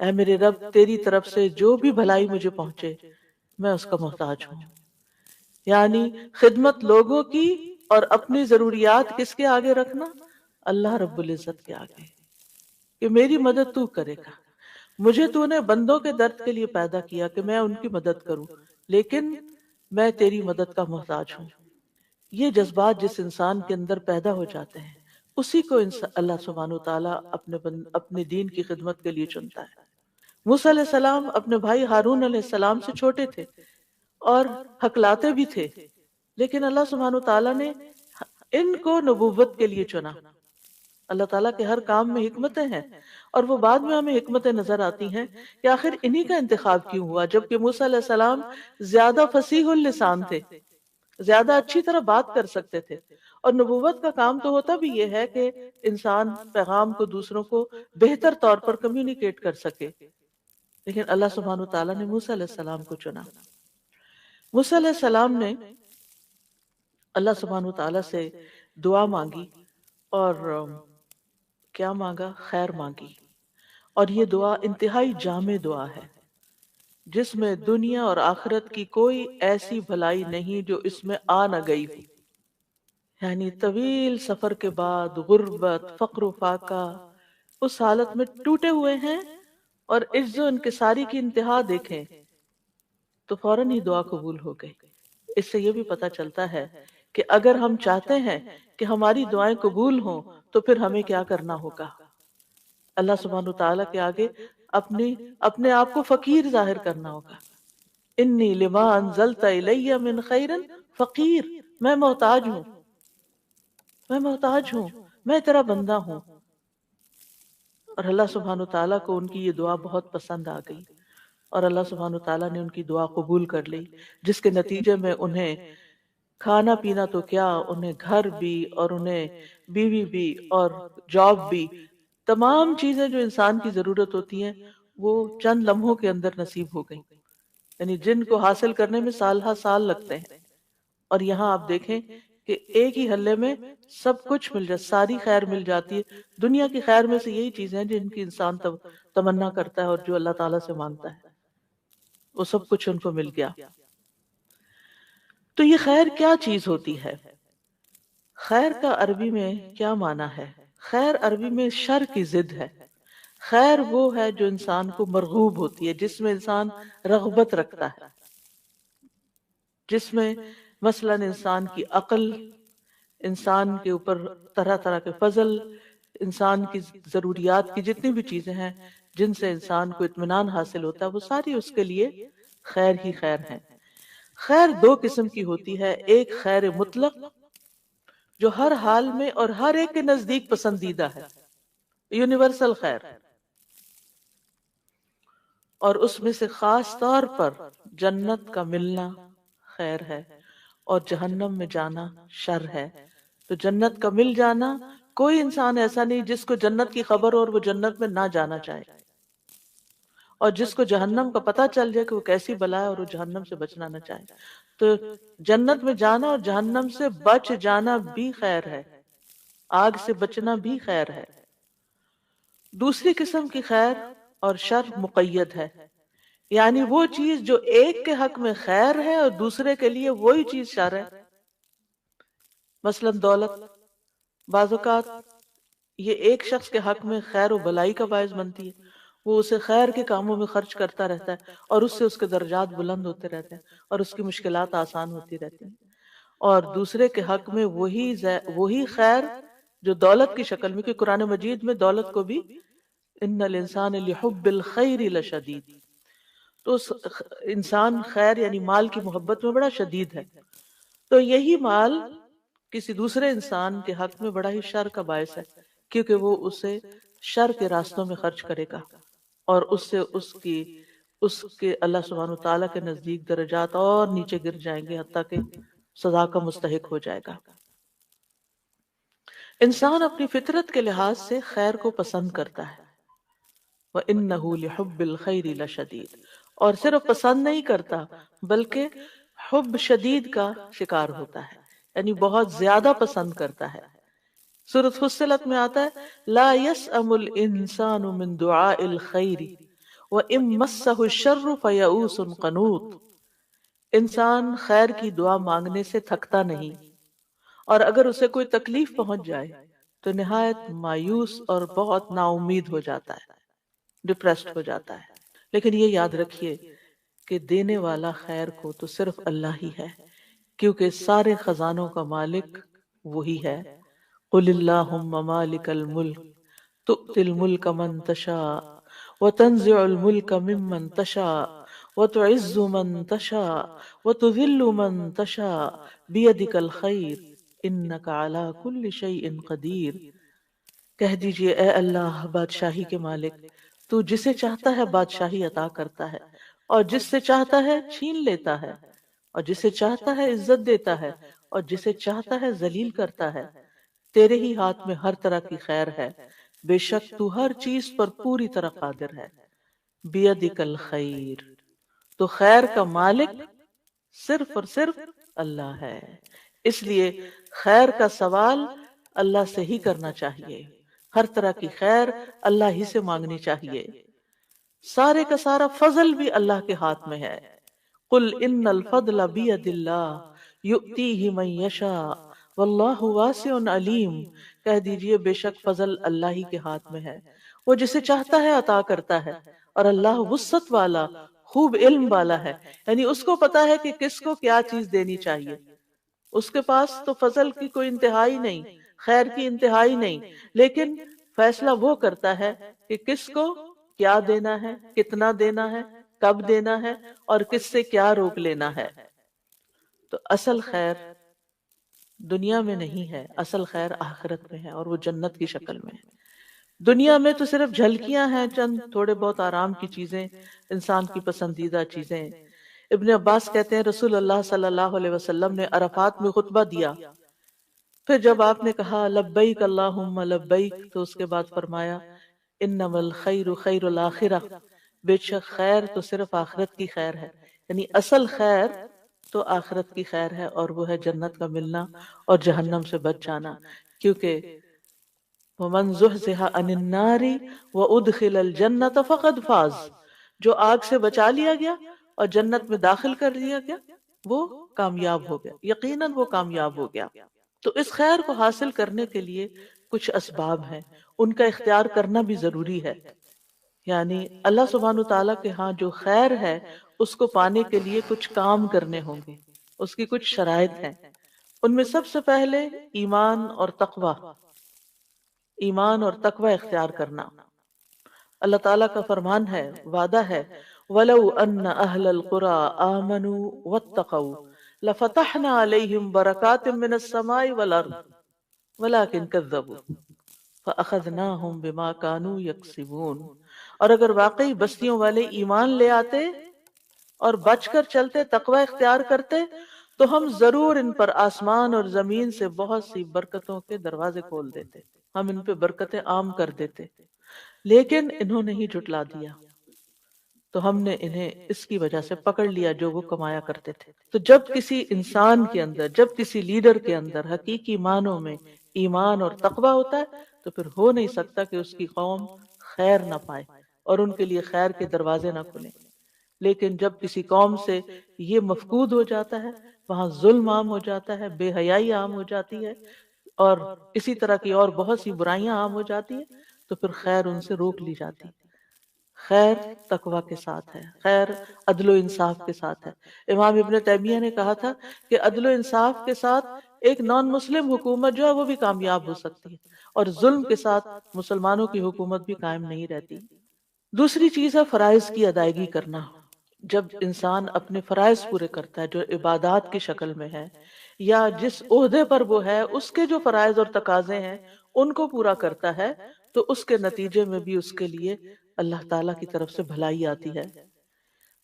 اے میرے رب تیری طرف سے جو بھی بھلائی مجھے پہنچے میں اس کا محتاج ہوں. یعنی خدمت لوگوں کی اور اپنی ضروریات کس کے آگے رکھنا؟ اللہ رب العزت کے آگے، کہ میری مدد تو کرے گا. مجھے تو نے بندوں کے درد کے لیے پیدا کیا کہ میں ان کی مدد کروں، لیکن میں تیری مدد کا محتاج ہوں. یہ جذبات جس انسان کے اندر پیدا ہو جاتے ہیں اسی کو اللہ سبحانہ وتعالیٰ اپنے دین کی خدمت کے لیے چنتا ہے. موسیٰ علیہ السلام اپنے بھائی ہارون علیہ السلام سے چھوٹے تھے اور حکلاتے بھی تھے، لیکن اللہ سبحانہ وتعالیٰ نے ان کو نبوت کے لیے چنا. اللہ تعالیٰ کے ہر کام میں حکمتیں ہیں، اور وہ بعد میں ہمیں حکمتیں نظر آتی ہیں کہ آخر انہی کا انتخاب کیوں ہوا، جبکہ موسیٰ علیہ السلام زیادہ فصیح اللسان تھے، زیادہ اچھی طرح بات کر سکتے تھے. اور نبوت کا کام تو ہوتا بھی یہ ہے کہ انسان پیغام کو دوسروں کو بہتر طور پر کمیونیکیٹ کر سکے، لیکن اللہ سبحانہ وتعالیٰ نے موسیٰ علیہ السلام کو چنا. موسیٰ علیہ السلام نے اللہ سبحانہ وتعالیٰ سے دعا مانگی، اور کیا مانگا؟ خیر مانگی. اور یہ دعا انتہائی جامع دعا ہے جس میں دنیا اور آخرت کی کوئی ایسی بھلائی نہیں جو اس میں آ نہ گئی ہو. یعنی طویل سفر کے بعد غربت، فقر و فاقہ، اس حالت میں ٹوٹے ہوئے ہیں اور عجز و انکساری کی انتہا دیکھیں تو فوراً ہی دعا قبول ہو گئی. اس سے یہ بھی پتہ چلتا ہے کہ اگر ہم چاہتے ہیں کہ ہماری دعائیں قبول ہوں تو پھر ہمیں کیا کرنا ہوگا؟ اللہ سبحانہ وتعالیٰ کے آگے اپنے آپ کو فقیر ظاہر کرنا ہوگا. انی لما انزلت الی من خیر فقیر، میں محتاج ہوں، میں تیرا بندہ ہوں. اور اللہ سبحانہ وتعالیٰ کو ان کی یہ دعا بہت پسند آ گئی، اور اللہ سبحانہ وتعالیٰ نے ان کی دعا قبول کر لی، جس کے نتیجے میں انہیں کھانا پینا تو کیا، انہیں گھر بھی اور انہیں بیوی بھی اور جاب بھی، تمام چیزیں جو انسان کی ضرورت ہوتی ہیں وہ چند لمحوں کے اندر نصیب ہو گئی، یعنی جن کو حاصل کرنے میں سال ہا سال لگتے ہیں. اور یہاں آپ دیکھیں کہ ایک ہی حلے میں سب کچھ مل جاتا، ساری خیر مل جاتی ہے. دنیا کی خیر میں سے یہی چیزیں ہیں جن کی انسان تمنا کرتا ہے اور جو اللہ تعالیٰ سے مانگتا ہے، وہ سب کچھ ان کو مل گیا. تو یہ خیر کیا چیز ہوتی ہے؟ خیر کا عربی میں کیا معنی ہے؟ خیر عربی میں شر کی ضد ہے. خیر وہ ہے جو انسان کو مرغوب ہوتی ہے، جس میں انسان رغبت رکھتا ہے، جس میں مثلا انسان کی عقل، انسان کے اوپر طرح طرح کے فضل، انسان کی ضروریات کی جتنی بھی چیزیں ہیں جن سے انسان کو اطمینان حاصل ہوتا ہے، وہ ساری اس کے لیے خیر ہی خیر ہیں. خیر دو قسم کی ہوتی ہے، ایک خیر مطلق جو ہر حال میں اور ہر ایک کے نزدیک پسندیدہ ہے، یونیورسل خیر، اور اس میں سے خاص طور پر جنت کا ملنا خیر ہے اور جہنم میں جانا شر ہے. تو جنت کا مل جانا، کوئی انسان ایسا نہیں جس کو جنت کی خبر اور وہ جنت میں نہ جانا چاہے، اور جس کو جہنم کا پتہ چل جائے کہ وہ کیسی بلا ہے اور وہ جہنم سے بچنا نہ چاہے. تو جنت میں جانا اور جہنم سے بچ جانا بھی خیر ہے، آگ سے بچنا بھی خیر ہے. دوسری قسم کی خیر اور شر مقید ہے، یعنی وہ چیز جو ایک کے حق میں خیر ہے اور دوسرے کے لیے وہی چیز شر ہے. مثلا دولت، بعض اوقات یہ ایک شخص کے حق میں خیر و بلائی کا باعث بنتی ہے، وہ اسے خیر کے کاموں میں خرچ کرتا رہتا ہے اور اس سے اس کے درجات بلند ہوتے رہتے ہیں اور اس کی مشکلات آسان ہوتی رہتی ہیں. اور دوسرے کے حق میں وہی خیر جو دولت کی شکل میں، کہ قرآن مجید میں دولت کو بھی ان الانسان لحب الخیر لشدید، تو انسان خیر یعنی مال کی محبت میں بڑا شدید ہے. تو یہی مال کسی دوسرے انسان کے حق میں بڑا ہی شر کا باعث ہے، کیونکہ وہ اسے شر کے راستوں میں خرچ کرے گا اور اس سے اس کے اللہ سبحانہ وتعالیٰ کے نزدیک درجات اور نیچے گر جائیں گے، حتیٰ کہ سزا کا مستحق ہو جائے گا. انسان اپنی فطرت کے لحاظ سے خیر کو پسند کرتا ہے، وَإِنَّهُ لِحُبِّ الْخَيْرِ لَشَدِيدٌ، اور صرف پسند نہیں کرتا بلکہ حب شدید کا شکار ہوتا ہے، یعنی بہت زیادہ پسند کرتا ہے. سورۃ فصلت میں آتا ہے لا يسأم الانسان من دعاء الخیر وَإِن مَسَّهُ الشَّرُّ فَيَئُوسٌ قَنُوطٌ، انسان خیر کی دعا مانگنے سے تھکتا نہیں، اور اگر اسے کوئی تکلیف پہنچ جائے تو نہایت مایوس اور بہت نا امید ہو جاتا ہے، ڈپریسڈ ہو جاتا ہے۔ لیکن یہ یاد رکھیے کہ دینے والا خیر کو تو صرف اللہ ہی ہے، کیونکہ سارے خزانوں کا مالک وہی ہے۔ قل اللہم مالک الملک تؤتی الملک من تشاء وتنزع الملک ممن تشاء وتعز من تشاء وتذل من تشاء بیدک الخیر انک علی کل شیء قدیر۔ کہہ دیجئے اے اللہ بادشاہی کے مالک، تو جسے چاہتا ہے بادشاہی عطا کرتا ہے، اور جس سے چاہتا ہے چھین لیتا ہے، اور جسے چاہتا ہے عزت دیتا ہے، اور جسے چاہتا ہے ذلیل کرتا ہے۔ تیرے ہی ہاتھ میں ہر طرح کی خیر ہے، بے شک تو ہر چیز پر پوری طرح قادر ہے۔ بیدک الخیر، تو خیر کا مالک صرف اور صرف اللہ ہے، اس لیے خیر کا سوال اللہ سے ہی کرنا چاہیے، ہر طرح کی خیر اللہ ہی سے مانگنی چاہیے۔ سارے کا سارا فضل بھی اللہ کے ہاتھ میں ہے۔ قل ان الفضل بید اللہ یؤتیہ من یشاء واللہ واسع علیم۔ کہہ دیجئے بے شک فضل اللہ ہی کے ہاتھ میں ہے، وہ جسے چاہتا ہے عطا کرتا ہے، اور اللہ وسعت والا خوب علم والا ہے، یعنی اس کو پتا ہے کہ کس کو کیا چیز دینی چاہیے۔ اس کے پاس تو فضل کی کوئی انتہائی نہیں، خیر کی انتہائی نہیں، لیکن فیصلہ وہ کرتا ہے کہ کس کو کیا دینا ہے، کتنا دینا ہے، کب دینا ہے، اور کس سے کیا روک لینا ہے۔ تو اصل خیر دنیا میں نہیں ہے، اصل خیر آخرت میں ہے، اور وہ جنت کی شکل میں ہے۔ دنیا میں تو صرف جھلکیاں ہیں، چند تھوڑے بہت آرام کی چیزیں، انسان کی پسندیدہ چیزیں۔ ابن عباس کہتے ہیں رسول اللہ صلی اللہ علیہ وسلم نے عرفات میں خطبہ دیا، پھر جب آپ نے کہا لبیک اللہم لبیک، تو اس کے بعد فرمایا انما الخیر خیر الاخرہ، بے شک خیر تو صرف آخرت کی خیر ہے، یعنی اصل خیر تو آخرت کی خیر ہے، اور وہ ہے جنت کا ملنا اور جہنم سے بچ جانا، کیونکہ وَمَنْ زُحْزِحَ عَنِ النَّارِ وَأُدْخِلَ الْجَنَّةَ فَقَدْ فَازَ، جو آگ سے بچا لیا گیا اور جنت میں داخل کر دیا گیا وہ کامیاب ہو گیا، یقیناً وہ کامیاب ہو گیا۔ تو اس خیر کو حاصل کرنے کے لیے کچھ اسباب ہیں، ان کا اختیار کرنا بھی ضروری ہے۔ یعنی اللہ سبحانہ تعالیٰ کے ہاں جو خیر ہے اس کو پانے کے لیے کچھ کام کرنے ہوں گے، اس کی کچھ شرائط ہیں۔ ان میں سب سے پہلے ایمان اور تقوی، ایمان اور تقوی اختیار کرنا۔ اللہ تعالیٰ کا فرمان ہے، وعدہ ہے وَلَوْ أَنَّ أَهْلَ الْقُرَىٰ آمَنُوا وَاتَّقَوْا لَفَتَحْنَا عَلَيْهِمْ بَرَكَاتٍ مِّنَ السَّمَاءِ وَالْأَرْضِ وَلَٰكِن كَذَّبُوا فَأَخَذْنَاهُمْ بِمَا كَانُوا يَكْسِبُونَ، اور اگر واقعی بستیوں والے ایمان لے آتے اور بچ کر چلتے، تقوی اختیار کرتے، تو ہم ضرور ان پر آسمان اور زمین سے بہت سی برکتوں کے دروازے کھول دیتے، ہم ان پہ برکتیں عام کر دیتے، لیکن انہوں نے ہی جھٹلا دیا، تو ہم نے انہیں اس کی وجہ سے پکڑ لیا جو وہ کمایا کرتے تھے۔ تو جب کسی انسان کے اندر، جب کسی لیڈر کے اندر حقیقی معنوں میں ایمان اور تقوی ہوتا ہے تو پھر ہو نہیں سکتا کہ اس کی قوم خیر نہ پائے اور ان کے لیے خیر کے دروازے نہ کھلیں۔ لیکن جب کسی قوم سے یہ مفقود ہو جاتا ہے، وہاں ظلم عام ہو جاتا ہے، بے حیائی عام ہو جاتی ہے، اور اسی طرح کی اور بہت سی برائیاں عام ہو جاتی ہیں، تو پھر خیر ان سے روک لی جاتی۔ خیر تقوی کے ساتھ ہے، خیر عدل و انصاف کے ساتھ ہے۔ امام ابن تیمیہ نے کہا تھا کہ عدل و انصاف کے ساتھ ایک نان مسلم حکومت جو ہے وہ بھی کامیاب ہو سکتی ہے، اور ظلم کے ساتھ مسلمانوں کی حکومت بھی قائم نہیں رہتی۔ دوسری چیز ہے فرائض کی ادائیگی کرنا۔ جب انسان اپنے فرائض پورے کرتا ہے جو عبادات کی شکل میں ہے، یا جس عہدے پر وہ ہے اس کے جو فرائض اور تقاضے ہیں ان کو پورا کرتا ہے، تو اس کے نتیجے میں بھی اس کے لیے اللہ تعالیٰ کی طرف سے بھلائی آتی ہے۔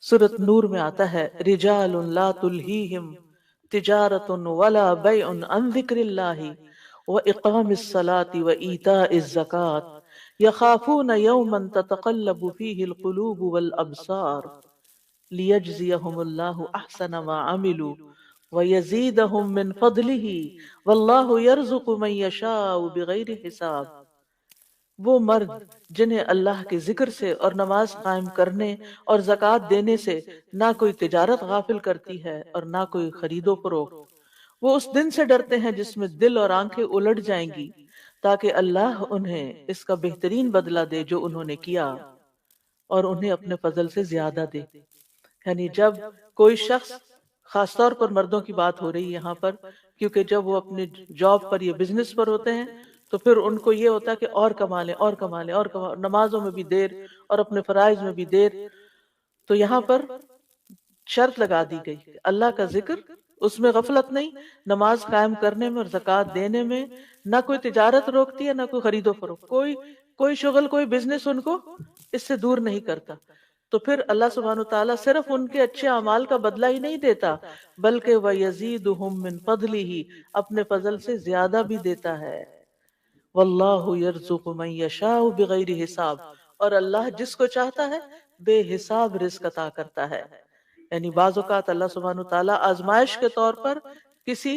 سورۃ نور میں آتا ہے رجال لا تلہیہم تجارۃ ولا بیع عن ذکر اللہ واقام الصلاۃ وایتاء الزکاۃ یخافون یوما تتقلب فیہ القلوب والابصار لیجزیہم اللہ احسن ما عملوا ویزیدہم من فضلہ واللہ یرزق من یشاء بغیر حساب۔ وہ مرد جنہیں اللہ کے ذکر سے اور نماز قائم کرنے اور زکوٰۃ دینے سے نہ کوئی تجارت غافل کرتی ہے اور نہ کوئی خرید و فروخت، وہ اس دن سے ڈرتے ہیں جس میں دل اور آنکھیں الٹ جائیں گی، تاکہ اللہ انہیں اس کا بہترین بدلہ دے جو انہوں نے کیا، اور انہیں اپنے فضل سے زیادہ دے۔ یعنی جب کوئی شخص، خاص طور پر مردوں کی بات ہو رہی ہے یہاں پر، کیونکہ جب وہ اپنے جاب پر یا بزنس پر ہوتے ہیں تو پھر ان کو یہ ہوتا ہے کہ اور کما لیں اور کما لیں اور کما، نمازوں میں بھی دیر اور اپنے فرائض میں بھی دیر۔ تو یہاں پر شرط لگا دی گئی کہ اللہ کا ذکر، اس میں غفلت نہیں، نماز قائم کرنے میں اور زکوٰۃ دینے میں، نہ کوئی تجارت روکتی ہے نہ کوئی خرید و فروخت، کوئی شغل، کوئی بزنس ان کو اس سے دور نہیں کرتا۔ تو پھر اللہ سبحانہ وتعالیٰ صرف ان کے اچھے اعمال کا بدلہ ہی نہیں دیتا، بلکہ وَيَزِيدُهُم مِّن فَضْلِهِ، اپنے فضل سے زیادہ بھی دیتا ہے۔ وَاللَّهُ يَرْزُقُ مَن يَشَاءُ بِغَيْرِ حساب، اور اللہ جس کو چاہتا ہے بے حساب رزق عطا کرتا ہے۔ یعنی بعض اوقات اللہ سبحانہ وتعالیٰ آزمائش کے طور پر کسی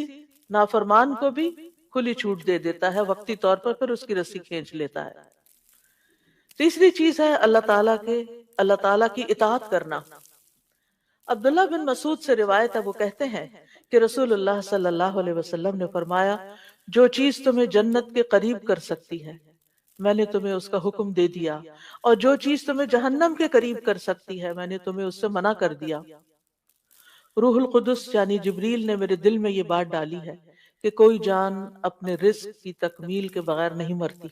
نافرمان کو بھی کھلی چھوٹ دے دیتا ہے وقتی طور پر، پھر اس کی رسی کھینچ لیتا ہے۔ تیسری چیز ہے اللہ تعالیٰ کی اطاعت کرنا۔ عبداللہ بن مسعود سے روایت ہے، وہ کہتے ہیں کہ رسول اللہ صلی اللہ علیہ وسلم نے فرمایا، جو چیز تمہیں جنت کے قریب کر سکتی ہے میں نے تمہیں اس کا حکم دے دیا، اور جو چیز تمہیں جہنم کے قریب کر سکتی ہے میں نے تمہیں اس سے منع کر دیا۔ روح القدس یعنی جبریل نے میرے دل میں یہ بات ڈالی ہے کہ کوئی جان اپنے رزق کی تکمیل کے بغیر نہیں مرتی،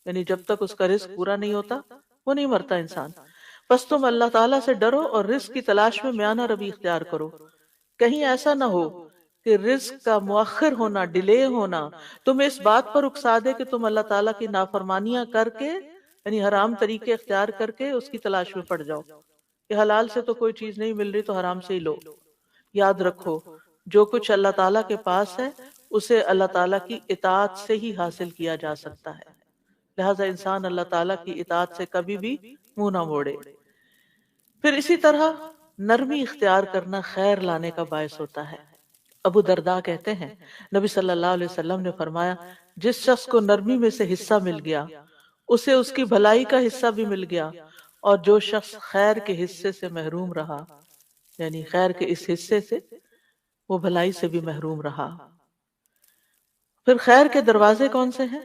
یعنی جب تک اس کا رزق پورا نہیں ہوتا وہ نہیں مرتا انسان۔ بس تم اللہ تعالیٰ سے ڈرو اور رزق کی تلاش میں میانہ روی اختیار کرو، کہیں ایسا نہ ہو کہ رزق کا مؤخر ہونا، ڈیلے ہونا تمہیں اس بات پر اکسا دے کہ تم اللہ تعالیٰ کی نافرمانیاں کر کے، یعنی حرام طریقے اختیار کر کے اس کی تلاش میں پڑ جاؤ کہ حلال سے تو کوئی چیز نہیں مل رہی تو حرام سے ہی لو۔ یاد رکھو جو کچھ اللہ تعالیٰ کے پاس ہے اسے اللہ تعالیٰ کی اطاعت سے ہی حاصل کیا جا سکتا ہے، لہذا انسان اللہ تعالیٰ کی اطاعت سے کبھی بھی منہ نہ موڑے۔ پھر اسی طرح نرمی اختیار کرنا خیر لانے کا باعث ہوتا ہے۔ ابو درداء کہتے ہیں نبی صلی اللہ علیہ وسلم نے فرمایا، جس شخص کو نرمی میں سے حصہ مل گیا اسے اس کی بھلائی کا حصہ بھی مل گیا، اور جو شخص خیر کے حصے سے محروم رہا، یعنی خیر کے اس حصے سے، وہ بھلائی سے بھی محروم رہا۔ پھر خیر کے دروازے کون سے ہیں؟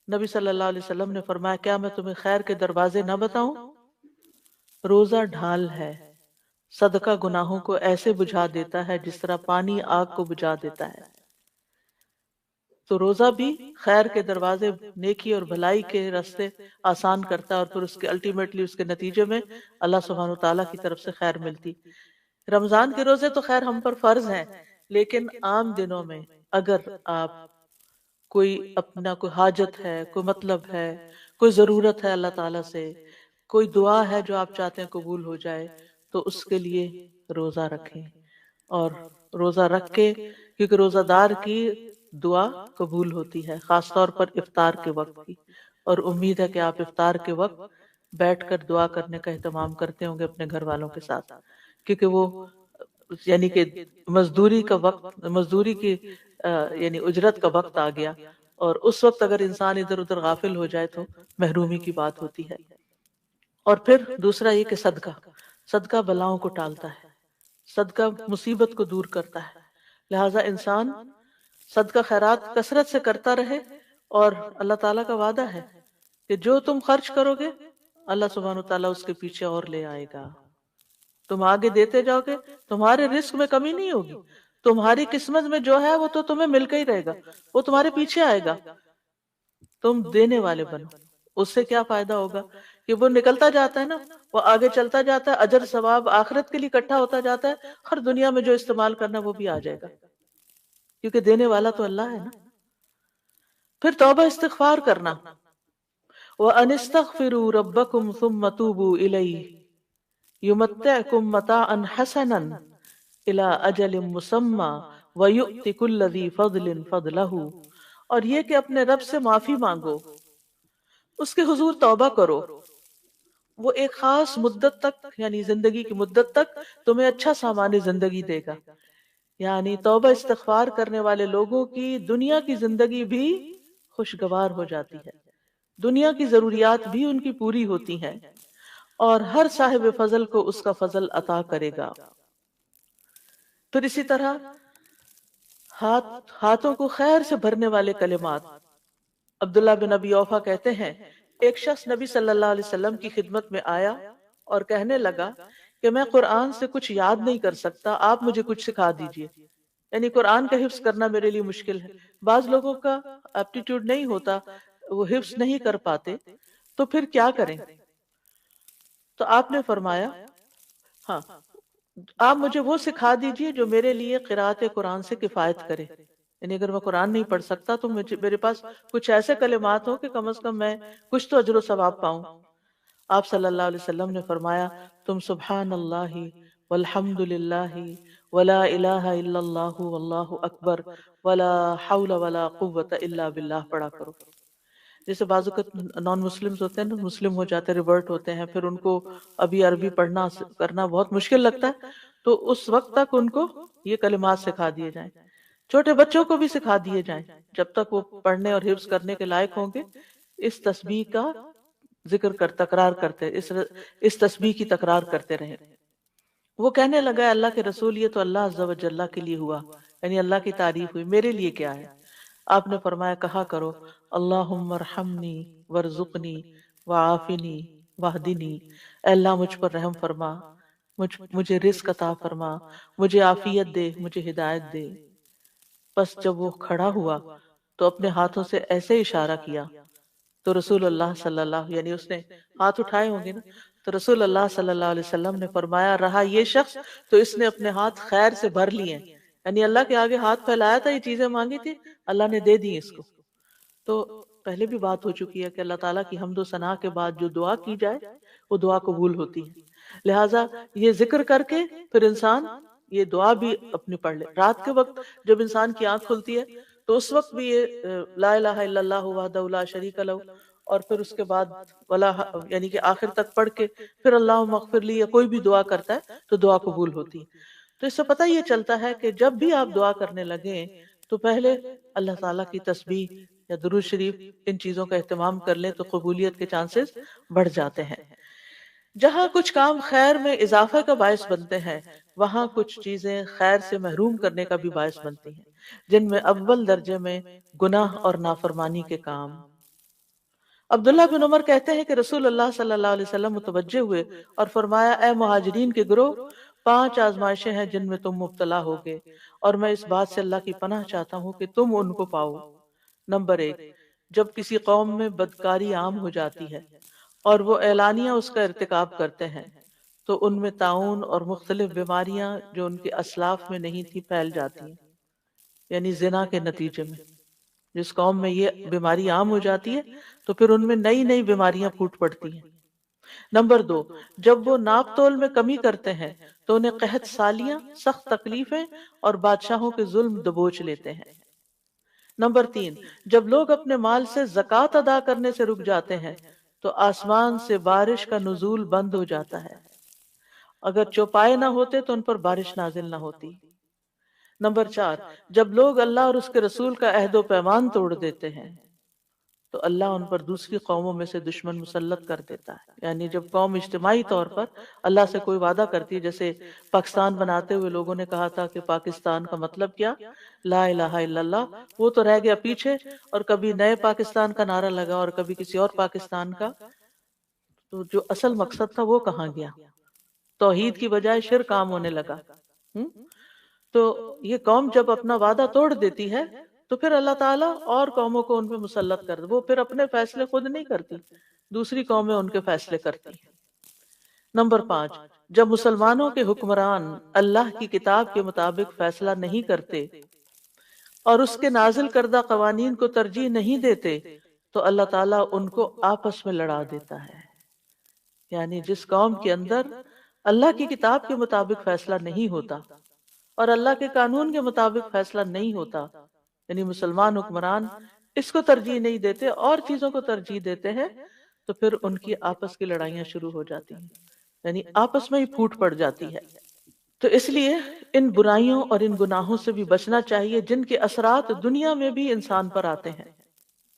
نبی صلی اللہ علیہ وسلم نے فرمایا، کیا میں تمہیں خیر کے دروازے نہ بتاؤں؟ روزہ ڈھال ہے، صدقہ گناہوں کو ایسے بجھا دیتا ہے جس طرح پانی آگ کو بجھا دیتا ہے۔ تو روزہ بھی خیر کے دروازے، نیکی اور بھلائی کے راستے آسان کرتا ہے، اور پھر اس کے الٹیمیٹلی اس کے نتیجے میں اللہ سبحانہ وتعالیٰ کی طرف سے خیر ملتی۔ رمضان کے روزے تو خیر ہم پر فرض ہیں، لیکن عام دنوں میں اگر آپ کوئی اپنا کوئی حاجت ہے، کوئی مطلب ہے، کوئی ضرورت ہے اللہ تعالیٰ سے، کوئی دعا ہے جو آپ چاہتے ہیں قبول ہو جائے، تو اس کے لیے روزہ رکھیں، اور روزہ رکھ کے، کیونکہ روزہ دار کی دعا قبول ہوتی ہے، خاص طور پر افطار کے وقت کی، اور امید ہے کہ آپ افطار کے وقت بیٹھ کر دعا کرنے کا اہتمام کرتے ہوں گے اپنے گھر والوں کے ساتھ، کیونکہ وہ یعنی کہ مزدوری کا وقت، مزدوری کی یعنی اجرت کا وقت آ گیا، اور اس وقت اگر انسان ادھر ادھر غافل ہو جائے تو محرومی کی بات ہوتی ہے۔ اور پھر دوسرا یہ کہ صدقہ بلاؤں کو ٹالتا ہے، صدقہ مصیبت کو دور کرتا ہے، لہٰذا انسان صدقہ خیرات کثرت سے کرتا رہے، اور اللہ تعالیٰ کا وعدہ ہے کہ جو تم خرچ کرو گے اللہ سبحانہ وتعالیٰ اس کے پیچھے اور لے آئے گا۔ تم آگے دیتے جاؤ گے، تمہارے رزق میں کمی نہیں ہوگی، تمہاری قسمت میں جو ہے وہ تو تمہیں مل کے ہی رہے گا، وہ تمہارے پیچھے آئے گا، تم دینے والے بنو۔ اس سے کیا فائدہ ہوگا کہ وہ نکلتا جاتا ہے نا، وہ آگے چلتا جاتا ہے، اجر ثواب آخرت کے لیے اکٹھا ہوتا جاتا ہے، اور دنیا میں جو استعمال کرنا وہ بھی آ جائے گا، کیونکہ دینے والا تو اللہ ہے نا۔ پھر توبہ استغفار کرنا، وَأَنِ اسْتَغْفِرُوا رَبَّكُمْ ثُمَّ تُوبُوا إِلَيْهِ يُمَتِّعْكُمْ مَتَاعًا حَسَنًا إِلَىٰ أَجَلٍ مُّسَمًّى وَيُؤْتِ كُلَّ ذِي فَضْلٍ فَضْلَهُ، اور یہ کہ اپنے رب سے معافی مانگو، اس کے حضور توبہ کرو، وہ ایک خاص مدت تک، یعنی زندگی کی مدت تک تمہیں اچھا سامان زندگی دے گا۔ یعنی توبہ استغفار کرنے والے لوگوں کی دنیا کی زندگی بھی خوشگوار ہو جاتی ہے، دنیا کی ضروریات بھی ان کی پوری ہوتی ہیں، اور ہر صاحب فضل کو اس کا فضل عطا کرے گا۔ پھر اسی طرح ہاتھوں کو خیر سے بھرنے والے کلمات۔ عبداللہ بن ابی اوفا کہتے ہیں، ایک شخص نبی صلی اللہ علیہ وسلم کی خدمت میں آیا اور کہنے لگا کہ میں قرآن سے کچھ یاد نہیں کر سکتا، آپ مجھے کچھ سکھا دیجئے۔ یعنی قرآن کا حفظ کرنا میرے لیے مشکل ہے، بعض لوگوں کا ایپٹیٹیوڈ نہیں ہوتا، وہ حفظ نہیں کر پاتے، تو پھر کیا کریں؟ تو آپ نے فرمایا، ہاں، آپ مجھے وہ سکھا دیجئے جو میرے لیے قرأت قرآن سے کفایت کرے۔ یعنی اگر میں قرآن نہیں پڑھ سکتا تو میرے پاس کچھ ایسے کلمات ہو کہ کم از کم میں کچھ تو اجر و ثواب پاؤں۔ آپ صلی اللہ علیہ وسلم نے فرمایا، تم سبحان اللہ والحمد للہ ولا الہ الا اللہ واللہ اکبر ولا حول ولا قوت الا باللہ پڑھا کرو۔ جیسے بعض اوقات نان مسلمز ہوتے ہیں نا، مسلم ہو جاتے ہیں، ریورٹ ہوتے ہیں، پھر ان کو ابھی عربی پڑھنا کرنا بہت مشکل لگتا ہے، تو اس وقت تک ان کو یہ کلمات سکھا دیے جائیں، چھوٹے بچوں کو بھی سکھا دیے جائیں، جب تک وہ پڑھنے اور حفظ کرنے کے لائق ہوں گے اس تسبیح کا ذکر تکرار کرتے، اس تسبیح کی تکرار کرتے رہیں۔ وہ کہنے لگا، اللہ کے رسول، یہ تو اللہ عز و جل کے لیے ہوا، یعنی اللہ کی تعریف ہوئی، میرے لیے کیا ہے؟ آپ نے فرمایا، کہا کرو، اللہم ارحمنی وارزقنی وعافنی واہدنی، اے اللہ مجھ پر رحم فرما، مجھے رزق عطا فرما، مجھے عافیت دے، مجھے ہدایت دے۔ پس جب وہ کھڑا ہوا تو اپنے ہاتھوں سے ایسے اشارہ کیا تو رسول اللہ صلی اللہ، یعنی اس نے ہاتھ اٹھائے ہوں گے نا، تو رسول اللہ صلی اللہ علیہ وسلم نے فرمایا، رہا یہ شخص تو اس نے اپنے ہاتھ خیر سے بھر لیے ہیں، یعنی اللہ کے آگے ہاتھ پھیلایا تھا، یہ چیزیں مانگی تھی، اللہ نے دے دی اس کو۔ تو پہلے بھی بات ہو چکی ہے کہ اللہ تعالیٰ کی حمد و ثنا کے بعد جو دعا کی جائے وہ دعا قبول ہوتی ہے، لہٰذا یہ ذکر کر کے پھر انسان یہ دعا بھی اپنی پڑھ لے۔ رات کے وقت جب انسان کی آنکھ کھلتی ہے تو اس وقت بھی یہ لا الہ الا اللہ وحدہ لا شریک لہ، اور پھر اس کے بعد ولا، یعنی کہ آخر تک پڑھ کے پھر اللہم اغفر لی یا کوئی بھی دعا کرتا ہے تو دعا قبول ہوتی ہے۔ تو اس سے پتہ یہ چلتا ہے کہ جب بھی آپ دعا کرنے لگیں تو پہلے اللہ تعالیٰ کی تسبیح یا درود شریف، ان چیزوں کا اہتمام کر لیں تو قبولیت کے چانسز بڑھ جاتے ہیں۔ جہاں کچھ کام خیر میں اضافہ کا باعث بنتے ہیں، وہاں کچھ چیزیں خیر سے محروم کرنے کا بھی باعث بنتی ہیں، جن میں اول درجے میں گناہ اور نافرمانی کے کام۔ عبداللہ بن عمر کہتے ہیں کہ رسول اللہ صلی اللہ علیہ وسلم متوجہ ہوئے اور فرمایا، اے مہاجرین کے گروہ، 5 آزمائشیں ہیں جن میں تم مبتلا ہوگے، اور میں اس بات سے اللہ کی پناہ چاہتا ہوں کہ تم ان کو پاؤ۔ نمبر 1، جب کسی قوم میں بدکاری عام ہو جاتی ہے اور وہ اعلانیہ اس کا ارتکاب کرتے ہیں تو ان میں طاعون اور مختلف بیماریاں جو ان کے اسلاف میں نہیں تھی پھیل جاتی ہیں، یعنی زنا کے نتیجے میں جس قوم میں یہ بیماری عام ہو جاتی ہے تو پھر ان میں نئی نئی بیماریاں پھوٹ پڑتی ہیں۔ نمبر 2، جب وہ ناپ تول میں کمی کرتے ہیں تو انہیں قحط سالیاں، سخت تکلیفیں اور بادشاہوں کے ظلم دبوچ لیتے ہیں۔ نمبر 3، جب لوگ اپنے مال سے زکوٰۃ ادا کرنے سے رک جاتے ہیں تو آسمان سے بارش کا نزول بند ہو جاتا ہے، اگر چوپائے نہ ہوتے تو ان پر بارش نازل نہ ہوتی۔ نمبر 4، جب لوگ اللہ اور اس کے رسول کا عہد و پیمان توڑ دیتے ہیں تو اللہ ان پر دوسری قوموں میں سے دشمن مسلط کر دیتا ہے، یعنی جب قوم اجتماعی طور پر اللہ سے کوئی وعدہ کرتی ہے، جیسے پاکستان بناتے ہوئے لوگوں نے کہا تھا کہ پاکستان کا مطلب کیا، لا الہ الا اللہ، وہ تو رہ گیا پیچھے، اور کبھی نئے پاکستان کا نعرہ لگا اور کبھی کسی اور پاکستان کا، تو جو اصل مقصد تھا وہ کہاں گیا؟ توحید کی بجائے شرک عام ہونے لگا۔ تو یہ قوم جب اپنا وعدہ توڑ دیتی ہے تو پھر اللہ تعالیٰ اور قوموں کو ان پہ مسلط کر دے، وہ پھر اپنے فیصلے خود نہیں کرتی، دوسری قومیں ان کے فیصلے کرتی ہیں۔ نمبر 5، جب مسلمانوں کے حکمران اللہ کی کتاب کے مطابق فیصلہ نہیں کرتے اور اس کے نازل کردہ قوانین کو ترجیح نہیں دیتے تو اللہ تعالیٰ ان کو آپس میں لڑا دیتا ہے، یعنی جس قوم کے اندر اللہ کی کتاب کے مطابق فیصلہ نہیں ہوتا اور اللہ کے قانون کے مطابق فیصلہ نہیں ہوتا، یعنی مسلمان حکمران اس کو ترجیح نہیں دیتے اور چیزوں کو ترجیح دیتے ہیں، تو پھر ان کی آپس کی لڑائیاں شروع ہو جاتی ہیں، یعنی آپس میں ہی پھوٹ پڑ جاتی ہے۔ تو اس لیے ان برائیوں اور ان گناہوں سے بھی بچنا چاہیے جن کے اثرات دنیا میں بھی انسان پر آتے ہیں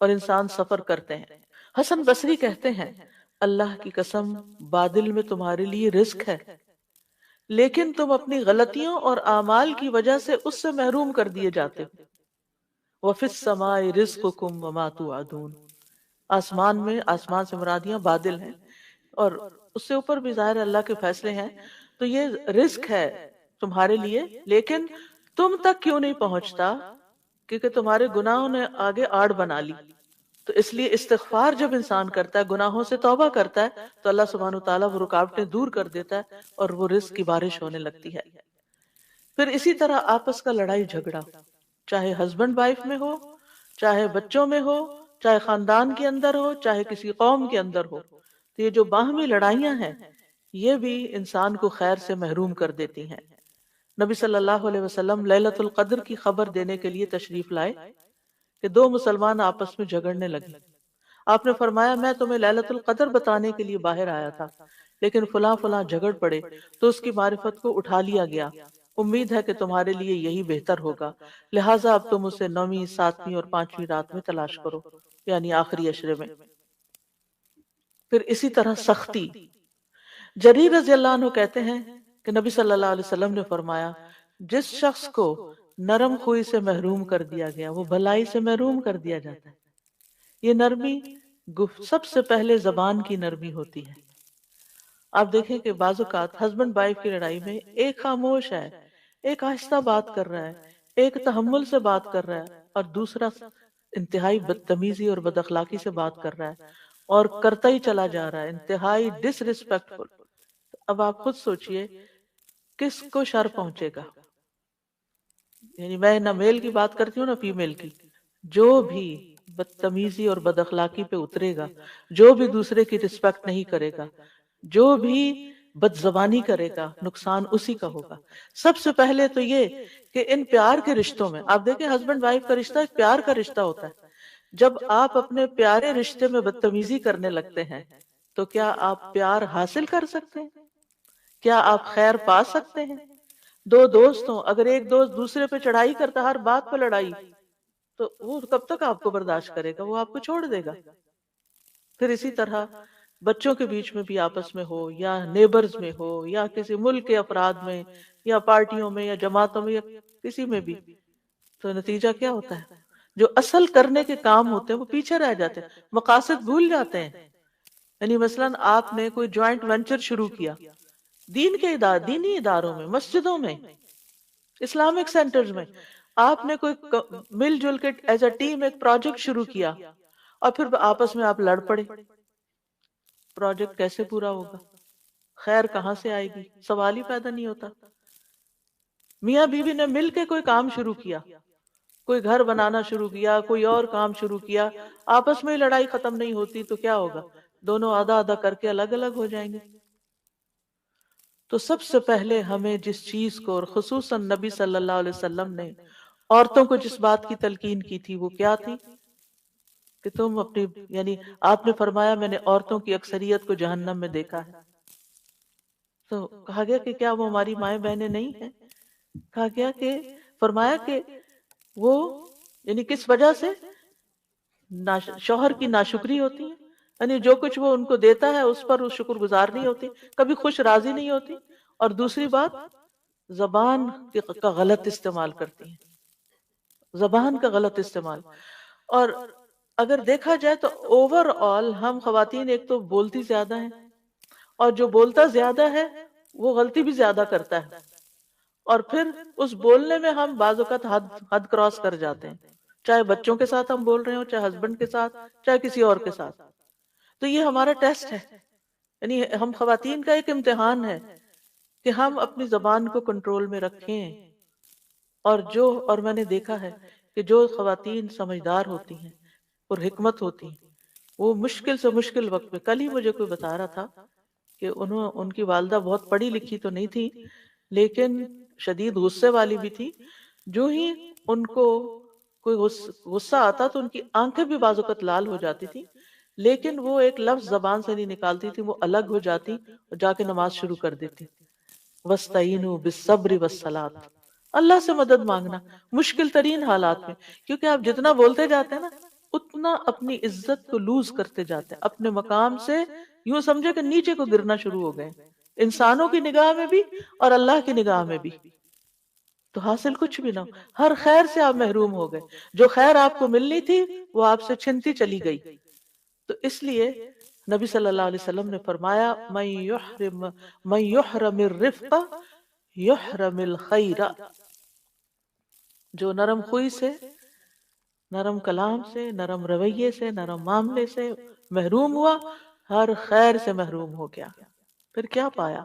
اور انسان سفر کرتے ہیں، حسن بصری کہتے ہیں اللہ کی قسم بادل میں تمہارے لیے رزق ہے، لیکن تم اپنی غلطیوں اور اعمال کی وجہ سے اس سے محروم کر دیے جاتے ہو۔ وَفِي السَّمَاءِ رِزْقُكُمْ وَمَا تُوعَدُونَ، آسمان میں، آسمان سے مرادیاں بادل ہیں، اور اس سے اوپر بھی ظاہر اللہ کے فیصلے ہیں، تو یہ رزق ہے تمہارے لیے، لیکن تم تک کیوں نہیں پہنچتا؟ کیونکہ تمہارے گناہوں نے آگے آڑ بنا لی۔ تو اس لیے استغفار جب انسان کرتا ہے، گناہوں سے توبہ کرتا ہے، تو اللہ سبحانہ وتعالیٰ وہ رکاوٹیں دور کر دیتا ہے اور وہ رزق کی بارش ہونے لگتی ہے۔ پھر اسی طرح آپس کا لڑائی جھگڑا، چاہے ہسبینڈ وائف میں ہو، چاہے بچوں میں ہو، چاہے خاندان کے اندر ہو، چاہے کسی قوم کے اندر ہو، تو یہ جو باہمی لڑائیاں ہیں یہ بھی انسان کو خیر سے محروم کر دیتی ہیں۔ نبی صلی اللہ علیہ وسلم لیلۃ القدر کی خبر دینے کے لیے تشریف لائے کہ دو مسلمان آپس میں جھگڑنے لگے۔ آپ نے فرمایا میں تمہیں لیلۃ القدر بتانے کے لیے باہر آیا تھا، لیکن فلاں فلاں جھگڑ پڑے تو اس کی معرفت کو اٹھا لیا گیا، امید ہے کہ تمہارے لیے یہی بہتر ہوگا، لہٰذا اب تم اسے 9ویں، 7ویں اور 5ویں رات میں تلاش کرو، یعنی آخری عشرے میں۔ پھر اسی طرح سختی، جریر رضی اللہ عنہ کہتے ہیں کہ نبی صلی اللہ علیہ وسلم نے فرمایا جس شخص کو نرم خوئی سے محروم کر دیا گیا وہ بھلائی سے محروم کر دیا جاتا ہے۔ یہ نرمی سب سے پہلے زبان کی نرمی ہوتی ہے۔ آپ دیکھیں کہ بعض اوقات ہسبینڈ وائف کی لڑائی میں ایک خاموش ہے، ایک آہستہ بات کر رہا ہے، ایک تحمل سے بات کر رہا ہے، اور دوسرا انتہائی بدتمیزی اور بد اخلاقی سے بات کر رہا ہے اور کرتا ہی چلا جا رہا ہے، انتہائی ڈس ریسپیکٹفل۔ اب آپ خود سوچئے کس کو شر پہنچے گا؟ یعنی میں نہ میل کی بات کرتی ہوں نہ فیمیل کی، جو بھی بدتمیزی اور بد اخلاقی پہ اترے گا، جو بھی دوسرے کی رسپیکٹ نہیں کرے گا، جو بھی بد زبانی کرے گا، نقصان اسی کا ہوگا۔ سب سے پہلے تو یہ کہ ان پیار کے رشتوں میں آپ دیکھیں ہسبینڈ وائف کا رشتہ ایک پیار کا رشتہ ہوتا ہے، جب آپ اپنے پیارے رشتے میں بدتمیزی کرنے لگتے ہیں تو کیا آپ پیار حاصل کر سکتے ہیں؟ کیا آپ خیر پا سکتے ہیں؟ دو دوست ہوں، اگر ایک دوست دوسرے پہ چڑھائی کرتا، ہر بات پہ لڑائی، تو وہ کب تک آپ کو برداشت کرے گا؟ وہ آپ کو چھوڑ دے گا۔ پھر اسی طرح بچوں کے بیچ میں بھی آپس میں ہو، یا نیبرز میں ہو، یا کسی ملک کے افراد میں، یا پارٹیوں میں، یا جماعتوں میں، یا کسی میں بھی، تو نتیجہ کیا ہوتا ہے؟ جو اصل کرنے کے کام ہوتے ہیں وہ پیچھے رہ جاتے ہیں، مقاصد بھول جاتے ہیں۔ یعنی مثلاً آپ نے کوئی جوائنٹ وینچر شروع کیا دین کے دینی اداروں میں، مسجدوں میں، اسلامک سینٹرز میں، آپ نے کوئی مل جل کے ایز اے ٹیم ایک پروجیکٹ شروع کیا اور پھر آپس میں آپ لڑ پڑے، پروجیکٹ کیسے پورا ہوگا؟ خیر کہاں سے آئے گی؟ سوال ہی پیدا نہیں ہوتا۔ میاں بیوی نے مل کے کوئی کام شروع کیا، کوئی گھر بنانا شروع کیا، کوئی اور کام شروع کیا، آپس میں لڑائی ختم نہیں ہوتی تو کیا ہوگا؟ دونوں آدھا آدھا کر کے الگ الگ ہو جائیں گے۔ تو سب سے پہلے ہمیں جس چیز کو، اور خصوصاً نبی صلی اللہ علیہ وسلم نے عورتوں کو جس بات کی تلقین کی تھی وہ کیا تھی کہ تم اپنی، یعنی آپ نے فرمایا میں نے عورتوں کی اکثریت کو جہنم میں دیکھا ہے۔ تو کہا گیا کہ کیا وہ ہماری مائیں بہنیں نہیں ہیں؟ کہا گیا کہ فرمایا کہ وہ یعنی کس وجہ سے شوہر کی ناشکری ہوتی ہے، یعنی جو کچھ وہ ان کو دیتا ہے اس پر وہ شکر گزار نہیں ہوتی، کبھی خوش راضی نہیں ہوتی، اور دوسری بات زبان کا غلط استعمال کرتی ہیں، زبان کا غلط استعمال۔ اور اگر دیکھا جائے تو اوور آل ہم خواتین ایک تو بولتی زیادہ ہیں، اور جو بولتا زیادہ ہے وہ غلطی بھی زیادہ کرتا ہے، اور پھر اس بولنے میں ہم بعض اوقات حد کراس کر جاتے ہیں، چاہے بچوں کے ساتھ ہم بول رہے ہوں، چاہے ہسبینڈ کے ساتھ، چاہے کسی اور کے ساتھ۔ تو یہ ہمارا ٹیسٹ ہے، یعنی ہم خواتین کا ایک امتحان ہے کہ ہم اپنی زبان کو کنٹرول میں رکھیں۔ اور میں نے دیکھا ہے کہ جو خواتین سمجھدار ہوتی ہیں اور حکمت ہوتی ہیں، وہ مشکل سے مشکل وقت میں، کل ہی مجھے کوئی بتا رہا تھا کہ ان کی والدہ بہت پڑھی لکھی تو نہیں تھی لیکن شدید غصے والی بھی تھی، جو ہی ان کو کوئی غصہ آتا تو ان کی آنکھیں بھی بعض اوقات لال ہو جاتی تھی، لیکن وہ ایک لفظ زبان سے نہیں نکالتی تھی، وہ الگ ہو جاتی اور جا کے نماز شروع کر دیتی۔ وَاسْتَعِینُوا بِالصَّبْرِ وَالصَّلَاةِ، اللہ سے مدد مانگنا مشکل ترین حالات میں، کیونکہ آپ جتنا بولتے جاتے ہیں نا اتنا اپنی عزت کو لوز کرتے جاتے ہیں، اپنے مقام سے یوں سمجھے کہ نیچے کو گرنا شروع ہو گئے، انسانوں کی نگاہ میں بھی اور اللہ کی نگاہ میں بھی۔ تو حاصل کچھ بھی نہ ہو، ہر خیر سے آپ محروم ہو گئے، جو خیر آپ کو ملنی تھی وہ آپ سے چھنتی چلی گئی۔ تو اس لیے نبی صلی اللہ علیہ وسلم نے فرمایا من یحرم الرفق یحرم الخیر، جو نرم خوئی سے، نرم کلام سے، نرم رویے سے، نرم معاملے سے محروم ہوا، ہر خیر سے محروم ہو گیا۔ پھر کیا پایا؟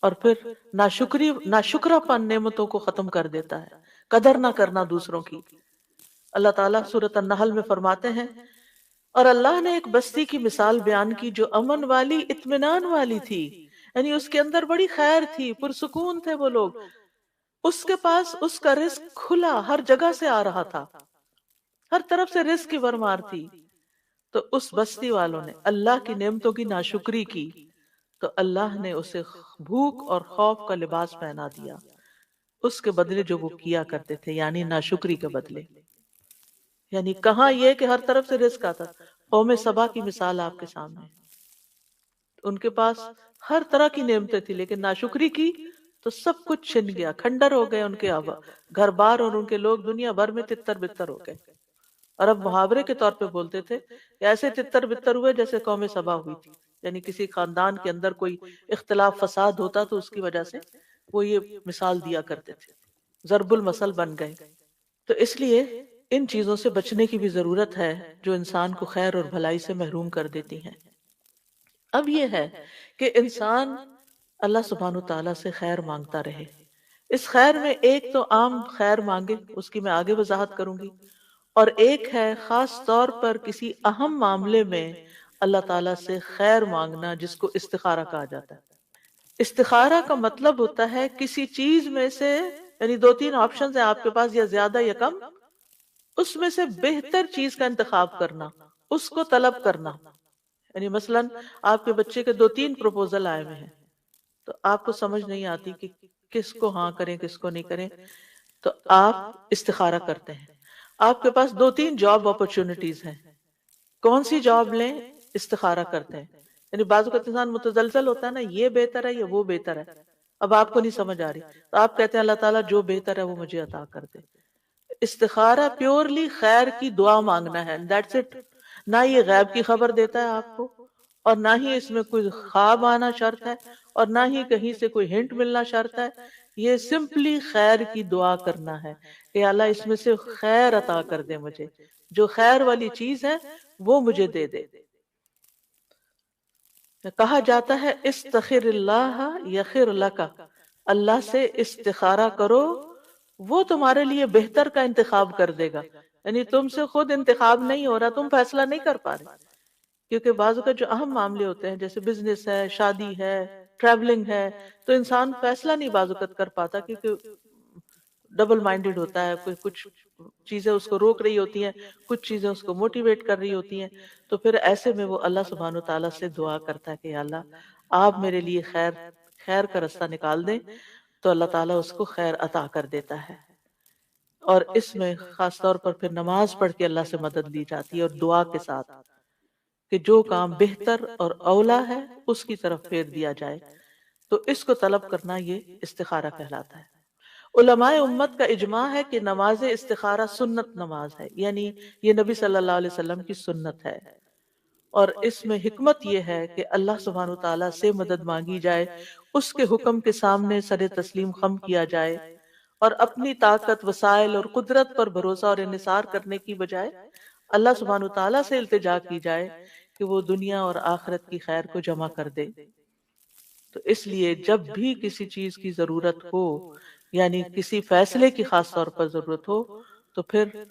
اور پھر ناشکرا پن نعمتوں کو ختم کر دیتا ہے، قدر نہ کرنا دوسروں کی۔ اللہ تعالیٰ سورۃ النحل میں فرماتے ہیں، اور اللہ نے ایک بستی کی مثال بیان کی جو امن والی، اطمینان والی تھی، یعنی اس کے اندر بڑی خیر تھی، پرسکون تھے وہ لوگ، اس کے پاس اس کا رزق کھلا ہر جگہ سے آ رہا تھا، ہر طرف سے رزق کی بھرمار تھی۔ تو اس بستی والوں نے اللہ کی نعمتوں کی ناشکری کی تو اللہ نے اسے بھوک اور خوف کا لباس پہنا دیا، اس کے بدلے جو وہ کیا کرتے تھے، یعنی ناشکری کے بدلے۔ یعنی کہاں یہ کہ ہر طرف سے رزق آتا، قوم سبا کی مثال آپ کے سامنے، ان کے پاس ہر طرح کی نعمتیں تھی لیکن ناشکری کی تو سب کچھ چھن گیا، کھنڈر ہو گئے ان کے گھر بار، اور ان کے لوگ دنیا بھر میں تتر بتر ہو گئے۔ اور اب محاورے کے طور پہ بولتے تھے کہ ایسے تتر بتر ہوئے جیسے قوم سبا ہوئی تھی، یعنی کسی خاندان کے اندر کوئی اختلاف فساد ہوتا تو اس کی وجہ سے وہ یہ مثال دیا کرتے تھے، ضرب المثل بن گئے۔ تو اس لیے ان چیزوں سے بچنے کی بھی ضرورت ہے جو انسان کو خیر اور بھلائی سے محروم کر دیتی ہیں۔ اب یہ ہے کہ انسان اللہ سبحانہ تعالیٰ سے خیر مانگتا رہے۔ اس خیر میں ایک تو عام خیر مانگے، اس کی میں آگے وضاحت کروں گی، اور ایک ہے خاص طور پر کسی اہم معاملے میں اللہ تعالیٰ سے خیر مانگنا، جس کو استخارہ کہا جاتا ہے۔ استخارہ کا مطلب ہوتا ہے کسی چیز میں سے، یعنی دو تین آپشنز ہیں آپ کے پاس، یا زیادہ یا کم، اس میں سے بہتر چیز کا انتخاب کرنا، اس کو طلب کرنا۔ یعنی مثلا آپ کے بچے کے دو تین پروپوزل آئے ہوئے ہیں تو آپ کو سمجھ نہیں آتی کہ کس کو ہاں کریں کس کو نہیں کریں، تو آپ استخارہ کرتے ہیں۔ آپ کے پاس دو تین جاب اپرچونٹیز ہیں، کون سی جاب لیں؟ استخارہ کرتے ہیں۔ یعنی بعض اوقات انسان متزلزل ہوتا ہے نا، یہ بہتر ہے یا وہ بہتر ہے، اب آپ کو نہیں سمجھ آ رہی تو آپ کہتے ہیں اللہ تعالیٰ جو بہتر ہے وہ مجھے عطا کر دے۔ استخارہ پیورلی خیر کی دعا مانگنا ہے، دیٹس اٹ۔ نہ یہ غیب کی خبر دیتا ہے آپ کو، اور نہ ہی اس میں کوئی خواب آنا شرط ہے، اور نہ ہی کہیں سے کوئی ہنٹ ملنا شرط ہے۔ یہ سمپلی خیر کی دعا کرنا ہے کہ اللہ اس میں سے خیر عطا کر دے، مجھے جو خیر والی چیز ہے وہ مجھے دے دے۔ کہا جاتا ہے استخر اللہ یخر لک، اللہ سے استخارہ کرو وہ تمہارے لیے بہتر کا انتخاب کر دے گا۔ یعنی تم سے خود انتخاب نہیں ہو رہا، تم فیصلہ نہیں کر پا رہے، کیونکہ بعض اوقات جو اہم معاملے ہوتے ہیں جیسے بزنس ہے، شادی ہے، ٹریولنگ ہے، تو انسان فیصلہ نہیں بعض اوقات کر پاتا کیونکہ ڈبل مائنڈڈ ہوتا ہے، کچھ چیزیں اس کو روک رہی ہوتی ہیں، کچھ چیزیں اس کو موٹیویٹ کر رہی ہوتی ہیں۔ تو پھر ایسے میں وہ اللہ سبحانہ تعالیٰ سے دعا کرتا ہے کہ یا اللہ آپ میرے لیے خیر کا رستہ نکال دیں، تو اللہ تعالیٰ اس کو خیر عطا کر دیتا ہے۔ اور اس میں خاص طور پر پھر نماز پڑھ کے اللہ سے مدد لی جاتی ہے، اور دعا کے ساتھ کہ جو کام بہتر اور اولا ہے اس کی طرف پھیر دیا جائے، تو اس کو طلب کرنا یہ استخارہ کہلاتا ہے۔ علماء امت کا اجماع ہے کہ نماز استخارہ سنت نماز ہے، یعنی یہ نبی صلی اللہ علیہ وسلم کی سنت ہے، اور اس میں حکمت یہ ہے کہ اللہ سبحانہ تعالیٰ سے مدد مانگی جائے، اس کے حکم کے سامنے سر تسلیم خم کیا جائے، اور اپنی طاقت، وسائل اور قدرت پر بھروسہ اور انحصار کرنے کی بجائے اللہ سبحانہ تعالیٰ سے التجا کی جائے کہ وہ دنیا اور آخرت کی خیر کو جمع کر دے۔ تو اس لیے جب بھی کسی چیز کی ضرورت ہو، یعنی کسی فیصلے کی خاص طور پر ضرورت ہو، تو پھر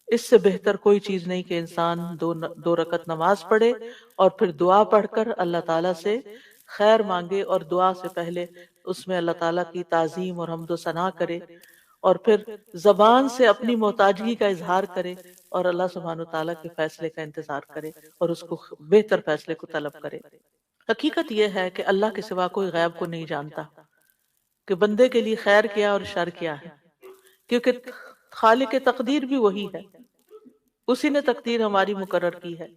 اس سے بہتر کوئی چیز نہیں کہ انسان دو رکعت نماز پڑھے اور پھر دعا پڑھ کر اللہ تعالیٰ سے خیر مانگے، اور دعا سے پہلے اس میں اللہ تعالیٰ کی تعظیم اور حمد و ثنا کرے، اور پھر زبان سے اپنی محتاجگی کا اظہار کرے، اور اللہ سبحانہ تعالیٰ کے فیصلے کا انتظار کرے اور اس کو بہتر فیصلے کو طلب کرے۔ حقیقت یہ ہے کہ اللہ کے سوا کوئی غیب کو نہیں جانتا کہ بندے کے لیے خیر کیا اور شر کیا ہے، کیونکہ خالق تقدیر بھی وہی ہے۔ اسی نے تقدیر ہماری مقرر کی ہے۔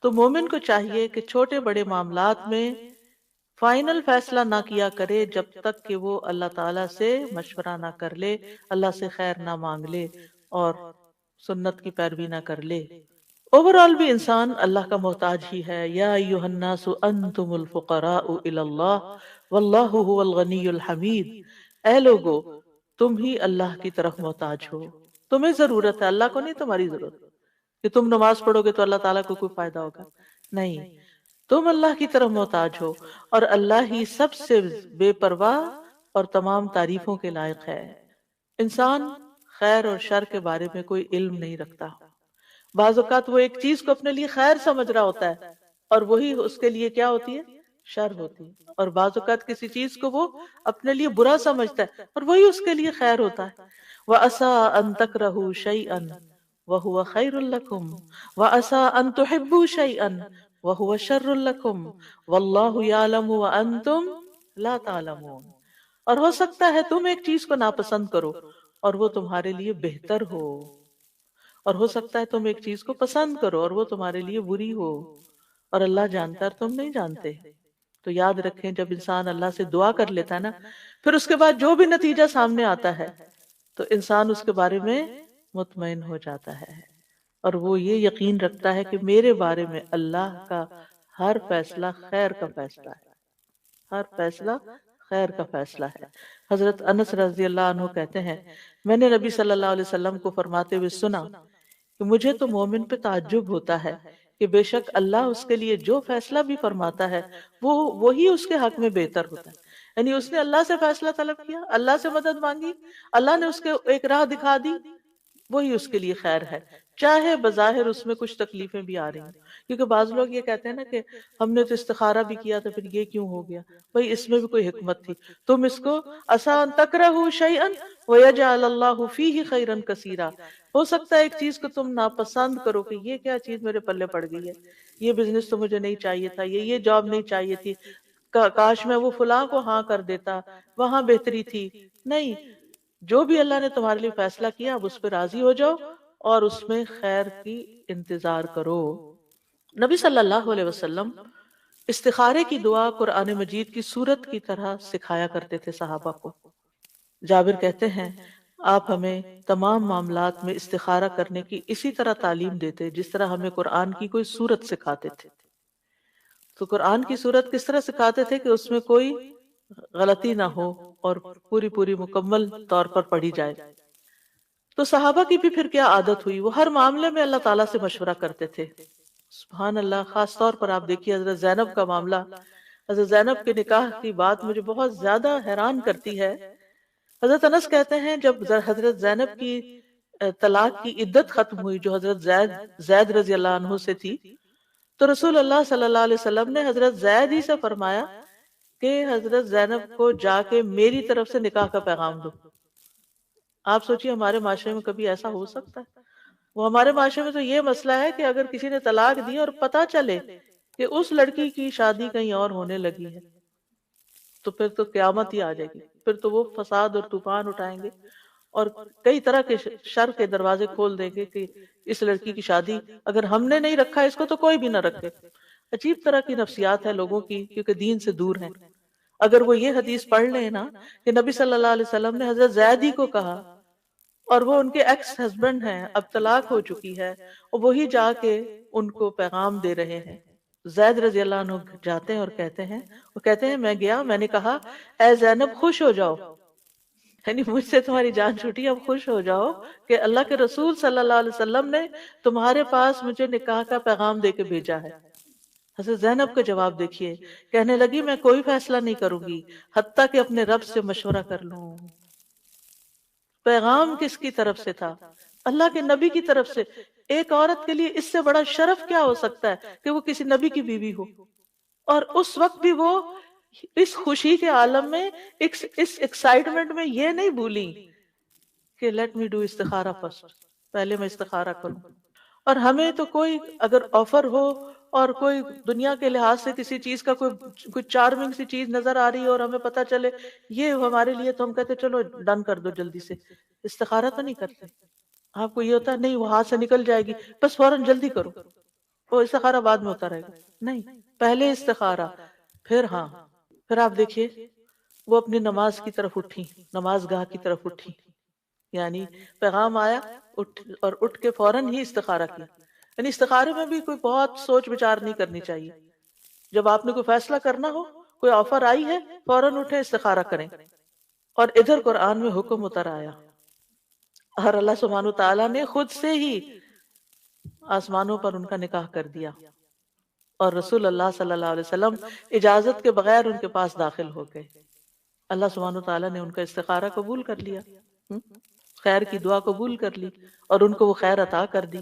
تو مومن کو چاہیے کہ چھوٹے بڑے معاملات میں فائنل فیصلہ نہ کیا کرے جب تک کہ وہ اللہ تعالیٰ سے مشورہ نہ کر لے، اللہ سے خیر نہ مانگ لے اور سنت کی پیروی نہ کر لے۔ اوورآل بھی انسان اللہ کا محتاج ہی ہے۔ یا ایھا الناس انتم الفقراء الی اللہ واللہ هو الغنی الحمید۔ اے لوگو، تم ہی اللہ کی طرف محتاج ہو، تمہیں ضرورت ہے، اللہ کو نہیں تمہاری ضرورت کہ تم نماز پڑھو گے تو اللہ تعالیٰ کو کوئی فائدہ ہوگا، نہیں، تم اللہ کی طرف محتاج ہو، اور اللہ ہی سب سے بے پرواہ اور تمام تعریفوں کے لائق ہے۔ انسان خیر اور شر کے بارے میں کوئی علم نہیں رکھتا۔ بعض اوقات وہ ایک چیز کو اپنے لیے خیر سمجھ رہا ہوتا ہے اور وہی اس کے لیے کیا ہوتی ہے؟ شر ہوتی ہے۔ اور بعض اوقات کسی چیز کو وہ اپنے لیے برا سمجھتا ہے اور وہی اس کے لیے خیر ہوتا ہے۔ وَعَسَىٰ أَن تَكْرَهُوا شَيْئًا وَهُوَ خَيْرٌ لَكُمْ وَعَسَىٰ أَن تُحِبُّوا شَيْئًا وَهُوَ شَرٌّ لَكُمْ وَاللَّهُ يَعْلَمُ وَأَنتُمْ لَا تَعْلَمُونَ۔ اور ہو سکتا ہے تم ایک چیز کو ناپسند کرو اور وہ تمہارے لیے بہتر ہو، اور ہو سکتا ہے تم ایک چیز کو پسند کرو اور وہ تمہارے لیے بری ہو، اور اللہ جانتا ہے اور تم نہیں جانتے۔ تو یاد رکھیں، جب انسان اللہ سے دعا کر لیتا ہے نا، پھر اس کے بعد جو بھی نتیجہ سامنے آتا ہے تو انسان اس کے بارے میں مطمئن ہو جاتا ہے، اور وہ یہ یقین رکھتا ہے کہ میرے بارے میں اللہ کا ہر فیصلہ خیر کا فیصلہ ہے، ہر فیصلہ خیر کا فیصلہ ہے۔ حضرت انس رضی اللہ عنہ کہتے ہیں، میں نے نبی صلی اللہ علیہ وسلم کو فرماتے ہوئے سنا کہ مجھے تو مومن پہ تعجب ہوتا ہے کہ بے شک اللہ اس کے لیے جو فیصلہ بھی فرماتا ہے وہی اس کے حق میں بہتر ہوتا ہے۔ یعنی اس نے اللہ سے فیصلہ طلب کیا، اللہ سے مدد مانگی، اللہ نے اس کے ایک راہ دکھا دی، وہی اس کے لیے خیر ہے، چاہے بظاہر اس میں کچھ تکلیفیں بھی آ رہی ہیں۔ کیونکہ بعض لوگ یہ کہتے ہیں نا کہ ہم نے تو استخارہ بھی کیا تو پھر یہ کیوں ہو گیا؟ بھئی اس میں بھی کوئی حکمت تھی، تم اس کو عسیٰ ان تکرہوا شیئا ویجعل اللہ فیہ خیرا کثیرا، ہو سکتا ہے ایک چیز کو تم ناپسند کرو کہ یہ کیا چیز میرے پلے پڑ گئی ہے، یہ بزنس تو مجھے نہیں چاہیے تھا، یہ جاب نہیں چاہیے تھی، کاش میں وہ فلاں کو ہاں کر دیتا، وہاں بہتری تھی۔ نہیں، جو بھی اللہ نے تمہارے لیے فیصلہ کیا اب اس پہ راضی ہو جاؤ اور اس میں خیر کی انتظار کرو۔ نبی صلی اللہ علیہ وسلم استخارے کی دعا قرآن مجید کی سورت کی طرح سکھایا کرتے تھے صحابہ کو۔ جابر کہتے ہیں، آپ ہمیں تمام معاملات میں استخارہ کرنے کی اسی طرح تعلیم دیتے جس طرح ہمیں قرآن کی کوئی سورت سکھاتے تھے۔ تو قرآن کی سورت کس طرح سکھاتے تھے کہ اس میں کوئی غلطی نہ ہو اور پوری مکمل طور پر پڑھی جائے۔ تو صحابہ کی بھی پھر کیا عادت ہوئی، وہ ہر معاملے میں اللہ تعالیٰ سے مشورہ کرتے تھے۔ سبحان اللہ، خاص طور پر آپ دیکھیے حضرت زینب کا معاملہ، حضرت زینب کے نکاح کی بات مجھے بہت زیادہ حیران کرتی ہے۔ حضرت انس کہتے ہیں جب حضرت زینب کی طلاق کی عدت ختم ہوئی جو حضرت زید رضی اللہ عنہ سے تھی، تو رسول اللہ صلی اللہ علیہ وسلم نے حضرت زید ہی سے فرمایا کہ حضرت زینب کو جا کے میری طرف سے نکاح کا پیغام دو۔ آپ سوچیے ہمارے معاشرے میں کبھی ایسا ہو سکتا ہے؟ وہ ہمارے معاشرے میں تو یہ مسئلہ ہے کہ اگر کسی نے طلاق دی اور پتہ چلے کہ اس لڑکی کی شادی کہیں اور ہونے لگی ہے تو پھر تو قیامت ہی آ جائے گی، پھر تو وہ فساد اور طوفان اٹھائیں گے اور کئی طرح کے شر کے دروازے کھول دیں گے کہ اس لڑکی کی شادی اگر ہم نے نہیں رکھا اس کو تو کوئی بھی نہ رکھے۔ عجیب طرح کی نفسیات ہے لوگوں کی، کیونکہ دین سے دور ہیں۔ اگر وہ یہ حدیث پڑھ لیں نا کہ نبی صلی اللہ علیہ وسلم نے حضرت زید ہی کو کہا اور وہ ان کے ایکس ہسبینڈ ہیں، اب طلاق ہو چکی ہے، اور وہی جا کے ان کو پیغام دے رہے ہیں۔ زید رضی اللہ عنہ جاتے ہیں اور کہتے ہیں میں گیا، میں نے کہا اے زینب خوش ہو جاؤ، یعنی مجھ سے تمہاری جان چھوٹی، اب خوش ہو جاؤ کہ اللہ کے رسول صلی اللہ علیہ وسلم نے تمہارے پاس مجھے نکاح کا پیغام دے کے بھیجا ہے۔ حضرت زینب کا جواب دیکھیے، کہنے لگی میں کوئی فیصلہ نہیں کروں گی حتیٰ کہ اپنے رب سے مشورہ کر لوں۔ پیغام کس کی طرف سے تھا؟ اللہ کے نبی کی طرف سے۔ ایک عورت کے لیے اس سے بڑا شرف کیا ہو سکتا ہے کہ وہ کسی نبی کی بیوی ہو، اور اس وقت بھی وہ اس خوشی کے عالم میں، اس ایکسائٹمنٹ میں یہ نہیں بھولی کہ لیٹ می ڈو استخارہ فرسٹ، پہلے میں استخارہ کروں۔ اور ہمیں تو کوئی اگر آفر ہو اور کوئی دنیا کے لحاظ سے کسی چیز کا کوئی چارمنگ سی چیز نظر آ رہی ہے اور ہمیں پتہ چلے یہ ہمارے لیے، تو ہم کہتے چلو ڈن کر دو جلدی سے، استخارہ تو نہیں کرتے۔ آپ کو یہ ہوتا ہے نہیں وہ ہاتھ سے نکل جائے گی بس فوراً جلدی کرو، وہ استخارہ بعد میں ہوتا رہے گا، نہیں، پہلے استخارہ، پھر ہاں، پھر آپ دیکھیے وہ اپنی نماز کی طرف اٹھی، نماز گاہ کی طرف اٹھی، یعنی پیغام آیا اور اٹھ کے فوراً ہی استخارہ کیا. یعنی استخارے میں بھی کوئی بہت سوچ بچار نہیں کرنی چاہیے. جب آپ نے کوئی فیصلہ کرنا ہو، کوئی آفر آئی ہے، فوراً اٹھے استخارہ کریں. اور ادھر قرآن میں حکم اتر آیا اور اللہ سبحانہ تعالیٰ نے خود سے ہی آسمانوں پر ان کا نکاح کر دیا، اور رسول اللہ صلی اللہ علیہ وسلم اجازت کے بغیر ان کے پاس داخل ہو گئے. اللہ سبحانہ تعالیٰ نے ان کا استخارہ قبول کر لیا، خیر کی دعا قبول کر لی اور ان کو وہ خیر عطا کر دی.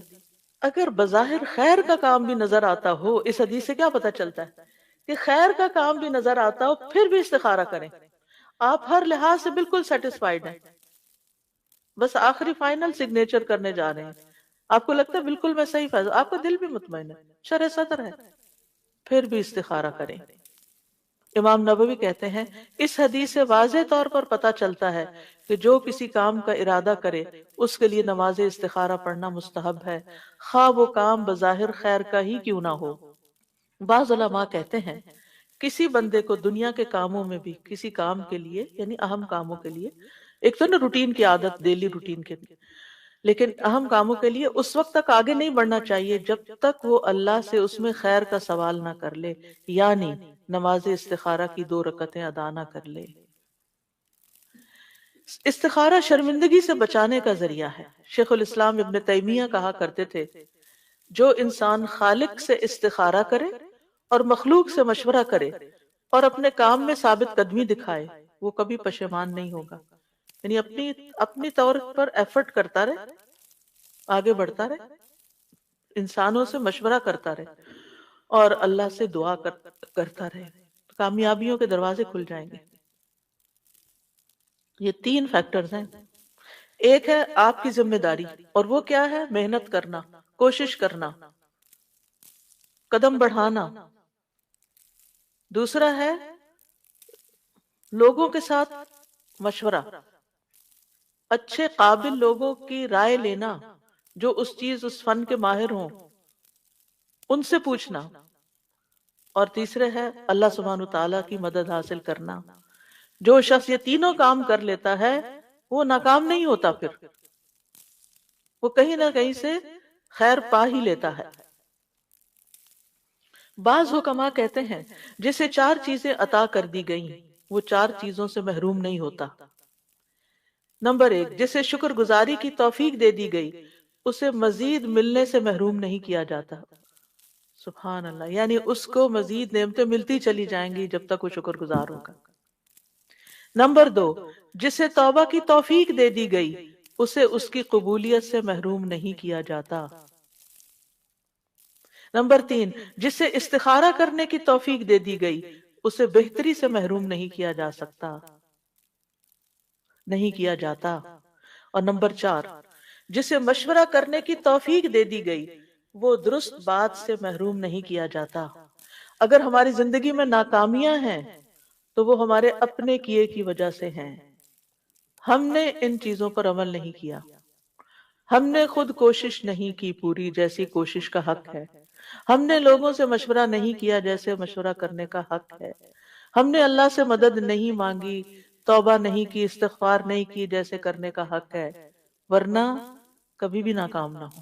اگر بظاہر خیر کا کام بھی نظر آتا ہو، اس حدیث سے کیا پتہ چلتا ہے کہ خیر کا کام بھی نظر آتا ہو پھر بھی استخارہ کریں. آپ ہر لحاظ سے بالکل سیٹسفائیڈ ہیں، بس آخری فائنل سگنیچر کرنے جا رہے ہیں، آپ کو لگتا ہے بالکل میں صحیح فیصلہ، آپ کا دل بھی مطمئن ہے، شرح صدر ہے، پھر بھی استخارہ کریں. امام نبوی کہتے ہیں اس حدیث سے واضح طور پر پتہ چلتا ہے کہ جو کسی کام کا ارادہ کرے اس کے لیے نماز استخارہ پڑھنا مستحب ہے، خواہ وہ کام بظاہر خیر کا ہی کیوں نہ ہو. بعض علماء کہتے ہیں کسی بندے کو دنیا کے کاموں میں بھی کسی کام کے لیے، یعنی اہم کاموں کے لیے، ایک تو نا روٹین کی عادت، ڈیلی روٹین کے لیے، لیکن اہم کاموں کے لیے اس وقت تک آگے نہیں بڑھنا چاہیے جب تک وہ اللہ سے اس میں خیر کا سوال نہ کر لے، یعنی نماز استخارہ کی 2 رکعتیں ادا نہ کر لے. استخارہ شرمندگی سے بچانے کا ذریعہ ہے. شیخ الاسلام ابن تیمیہ کہا کرتے تھے جو انسان خالق سے استخارہ کرے اور مخلوق سے مشورہ کرے اور اپنے کام میں ثابت قدمی دکھائے وہ کبھی پشیمان نہیں ہوگا. یعنی اپنی طور پر ایفرٹ کرتا رہے، آگے بڑھتا رہے، انسانوں سے مشورہ کرتا رہے اور اللہ سے دعا کرتا رہے، کامیابیوں کے دروازے کھل جائیں گے. یہ 3 فیکٹرز ہیں. ایک ہے آپ کی ذمہ داری، اور وہ کیا ہے؟ محنت کرنا، کوشش کرنا، قدم بڑھانا. دوسرا ہے لوگوں کے ساتھ مشورہ، اچھے قابل لوگوں کی رائے لینا جو اس فن کے ماہر ہوں، ان سے پوچھنا. اور تیسرے ہے اللہ سبحانہ تعالیٰ کی مدد حاصل کرنا. جو شخص یہ تینوں کام کر لیتا ہے وہ ناکام نہیں ہوتا، پھر وہ کہیں نہ کہیں سے خیر پا ہی لیتا ہے. بعض حکماء کہتے ہیں جسے 4 چیزیں عطا کر دی گئیں وہ 4 چیزوں سے محروم نہیں ہوتا. نمبر 1، جسے شکر گزاری کی توفیق دے دی گئی اسے مزید ملنے سے محروم نہیں کیا جاتا. سبحان اللہ، یعنی اس کو مزید نعمتیں ملتی چلی جائیں گی جب تک وہ شکر گزار ہوگا. نمبر 2، جسے توبہ کی توفیق دے دی گئی اسے اس کی قبولیت سے محروم نہیں کیا جاتا. نمبر 3، جسے استخارہ کرنے کی توفیق دے دی گئی اسے بہتری سے محروم نہیں کیا جا سکتا، نہیں کیا جاتا. اور نمبر 4، جسے مشورہ کرنے کی توفیق دے دی گئی وہ درست بات سے محروم نہیں کیا جاتا. اگر ہماری زندگی میں ناکامیاں ہیں تو وہ ہمارے اپنے کیے کی وجہ سے ہیں. ہم نے ان چیزوں پر عمل نہیں کیا، ہم نے خود کوشش نہیں کی پوری جیسی کوشش کا حق ہے، ہم نے لوگوں سے مشورہ نہیں کیا جیسے مشورہ کرنے کا حق ہے، ہم نے اللہ سے مدد نہیں مانگی، توبہ نہیں کی، استغفار نہیں کی جیسے کرنے کا حق ہے، ورنہ کبھی بھی ناکام نہ ہو.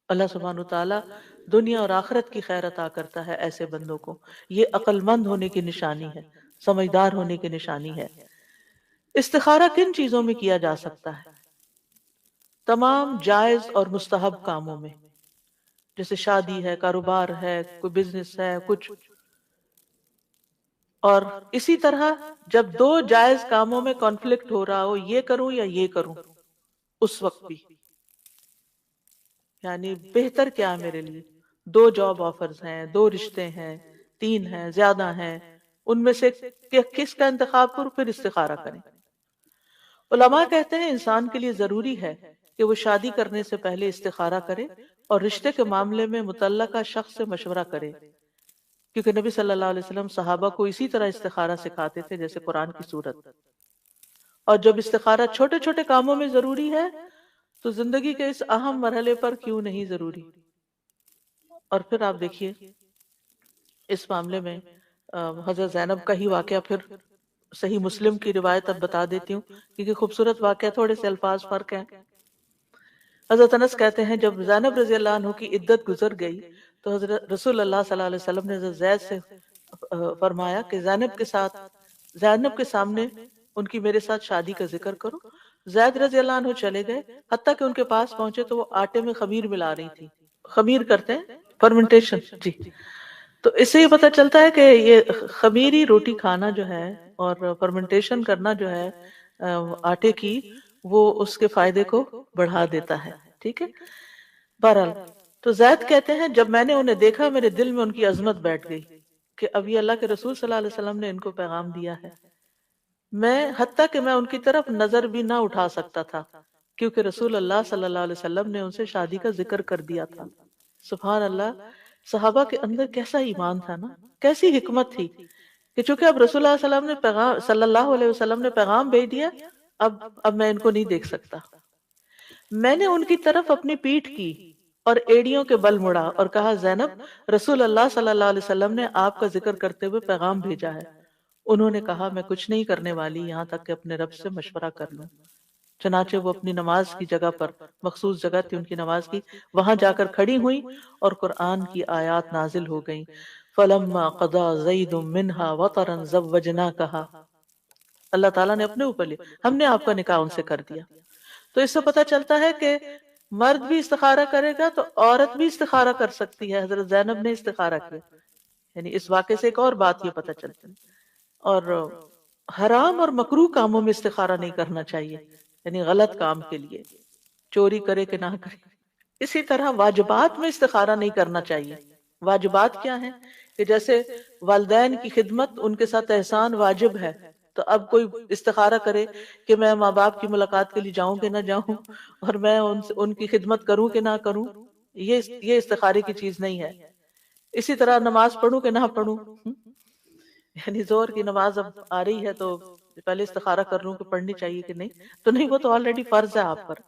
اللہ سبحانہ تعالیٰ دنیا اور آخرت کی خیر عطا کرتا ہے ایسے بندوں کو. یہ عقل مند ہونے کی نشانی ہے، سمجھدار ہونے کی نشانی ہے. استخارہ کن چیزوں میں کیا جا سکتا ہے؟ تمام جائز اور مستحب کاموں میں، جیسے شادی ہے، کاروبار ہے، کوئی بزنس ہے، کچھ. اور اسی طرح جب 2 جائز کاموں میں کانفلکٹ ہو رہا ہو، یہ کروں یا یہ کروں، اس وقت بھی یعنی بہتر کیا ہے میرے لیے؟ 2 جاب آفرز ہیں، 2 رشتے ہیں، 3 ہیں، زیادہ ہیں، ان میں سے کس کا انتخاب کروں؟ پھر استخارہ کریں. علماء کہتے ہیں انسان کے لیے ضروری ہے کہ وہ شادی کرنے سے پہلے استخارہ کرے اور رشتے کے معاملے میں متعلقہ شخص سے مشورہ کرے، کیونکہ نبی صلی اللہ علیہ وسلم صحابہ کو اسی طرح استخارہ سکھاتے تھے جیسے قرآن کی صورت. اور جب استخارہ چھوٹے چھوٹے کاموں میں ضروری ہے تو زندگی کے اس اہم مرحلے پر کیوں نہیں ضروری؟ اور پھر آپ دیکھیے اس معاملے میں حضرت زینب کا ہی واقعہ، پھر صحیح مسلم کی روایت اب بتا دیتی ہوں کیونکہ خوبصورت واقعہ، تھوڑے سے الفاظ فرق ہیں۔ حضرت انس کہتے ہیں جب زینب رضی اللہ عنہ کی عدت گزر گئی تو حضرت رسول اللہ صلی اللہ علیہ وسلم نے حضرت زید سے فرمایا کہ زینب کے سامنے ان کی میرے ساتھ شادی کا ذکر کرو۔ زید رضی اللہ عنہ چلے گئے، حتیٰ کہ ان کے پاس پہنچے تو وہ آٹے میں خمیر ملا رہی تھی۔ خمیر کرتے ہیں فرمنٹیشن، جی۔ تو اس سے یہ پتہ چلتا ہے کہ یہ خمیری روٹی کھانا جو ہے اور فرمنٹیشن کرنا جو ہے آٹے کی، وہ اس کے فائدے کو بڑھا دیتا ہے، ٹھیک ہے۔ بہرحال تو زید کہتے ہیں جب میں نے انہیں دیکھا میرے دل میں ان کی عظمت بیٹھ گئی کہ اب یہ اللہ کے رسول صلی اللہ علیہ وسلم نے ان کو پیغام دیا ہے۔ میں حتیٰ کہ میں ان کی طرف نظر بھی نہ اٹھا سکتا تھا کیونکہ رسول اللہ صلی اللہ علیہ وسلم نے ان سے شادی کا ذکر کر دیا تھا۔ سبحان اللہ، صحابہ کے اندر کیسا ایمان تھا نا، کیسی حکمت تھی کہ چونکہ اب رسول اللہ صلی اللہ علیہ وسلم نے پیغام بھیج دیا، اب میں ان کو نہیں دیکھ سکتا۔ میں نے ان کی طرف اپنی پیٹھ کی اور ایڑیوں کے بل مڑا اور کہا زینب، رسول اللہ صلی اللہ علیہ وسلم نے آپ کا ذکر کرتے ہوئے پیغام بھیجا ہے۔ انہوں نے کہا میں کچھ نہیں کرنے والی یہاں تک کہ اپنے رب سے مشورہ کر لوں۔ چنانچہ وہ اپنی نماز کی جگہ پر، مخصوص جگہ تھی ان کی نماز کی، وہاں جا کر کھڑی ہوئی اور قرآن کی آیات نازل ہو گئیں۔ فَلَمَّا قَضَى زَيْدٌ مِّنْهَا وَطَرًا زَوَّجْنَاكَهَا، اللہ تعالیٰ نے اپنے اوپر لیا، ہم نے آپ کا نکاح ان سے کر دیا۔ تو اس سے پتہ چلتا ہے کہ مرد بھی استخارہ کرے گا تو عورت بھی استخارہ کر سکتی ہے۔ حضرت زینب نے استخارہ کیا، یعنی اس واقعے سے ایک اور بات یہ پتہ چلتی ہے۔ اور حرام اور مکروہ کاموں میں استخارہ نہیں کرنا چاہیے، یعنی غلط کام کے لیے، چوری کرے کہ نہ کرے۔ اسی طرح واجبات میں استخارہ نہیں کرنا چاہیے۔ واجبات کیا ہیں کہ جیسے والدین کی خدمت، ان کے ساتھ احسان واجب ہے، تو اب کوئی استخارہ کرے کہ میں ماں باپ کی ملاقات کے لیے جاؤں کہ نہ جاؤں اور میں ان کی خدمت کروں کہ نہ کروں، یہ استخارے کی چیز نہیں ہے۔ اسی طرح نماز پڑھوں کہ نہ پڑھوں، یعنی زور کی نماز اب آ رہی ہے تو پہلے استخارہ کر لوں کہ پڑھنی چاہیے کہ نہیں، تو نہیں، وہ تو آلریڈی فرض ہے آپ پر۔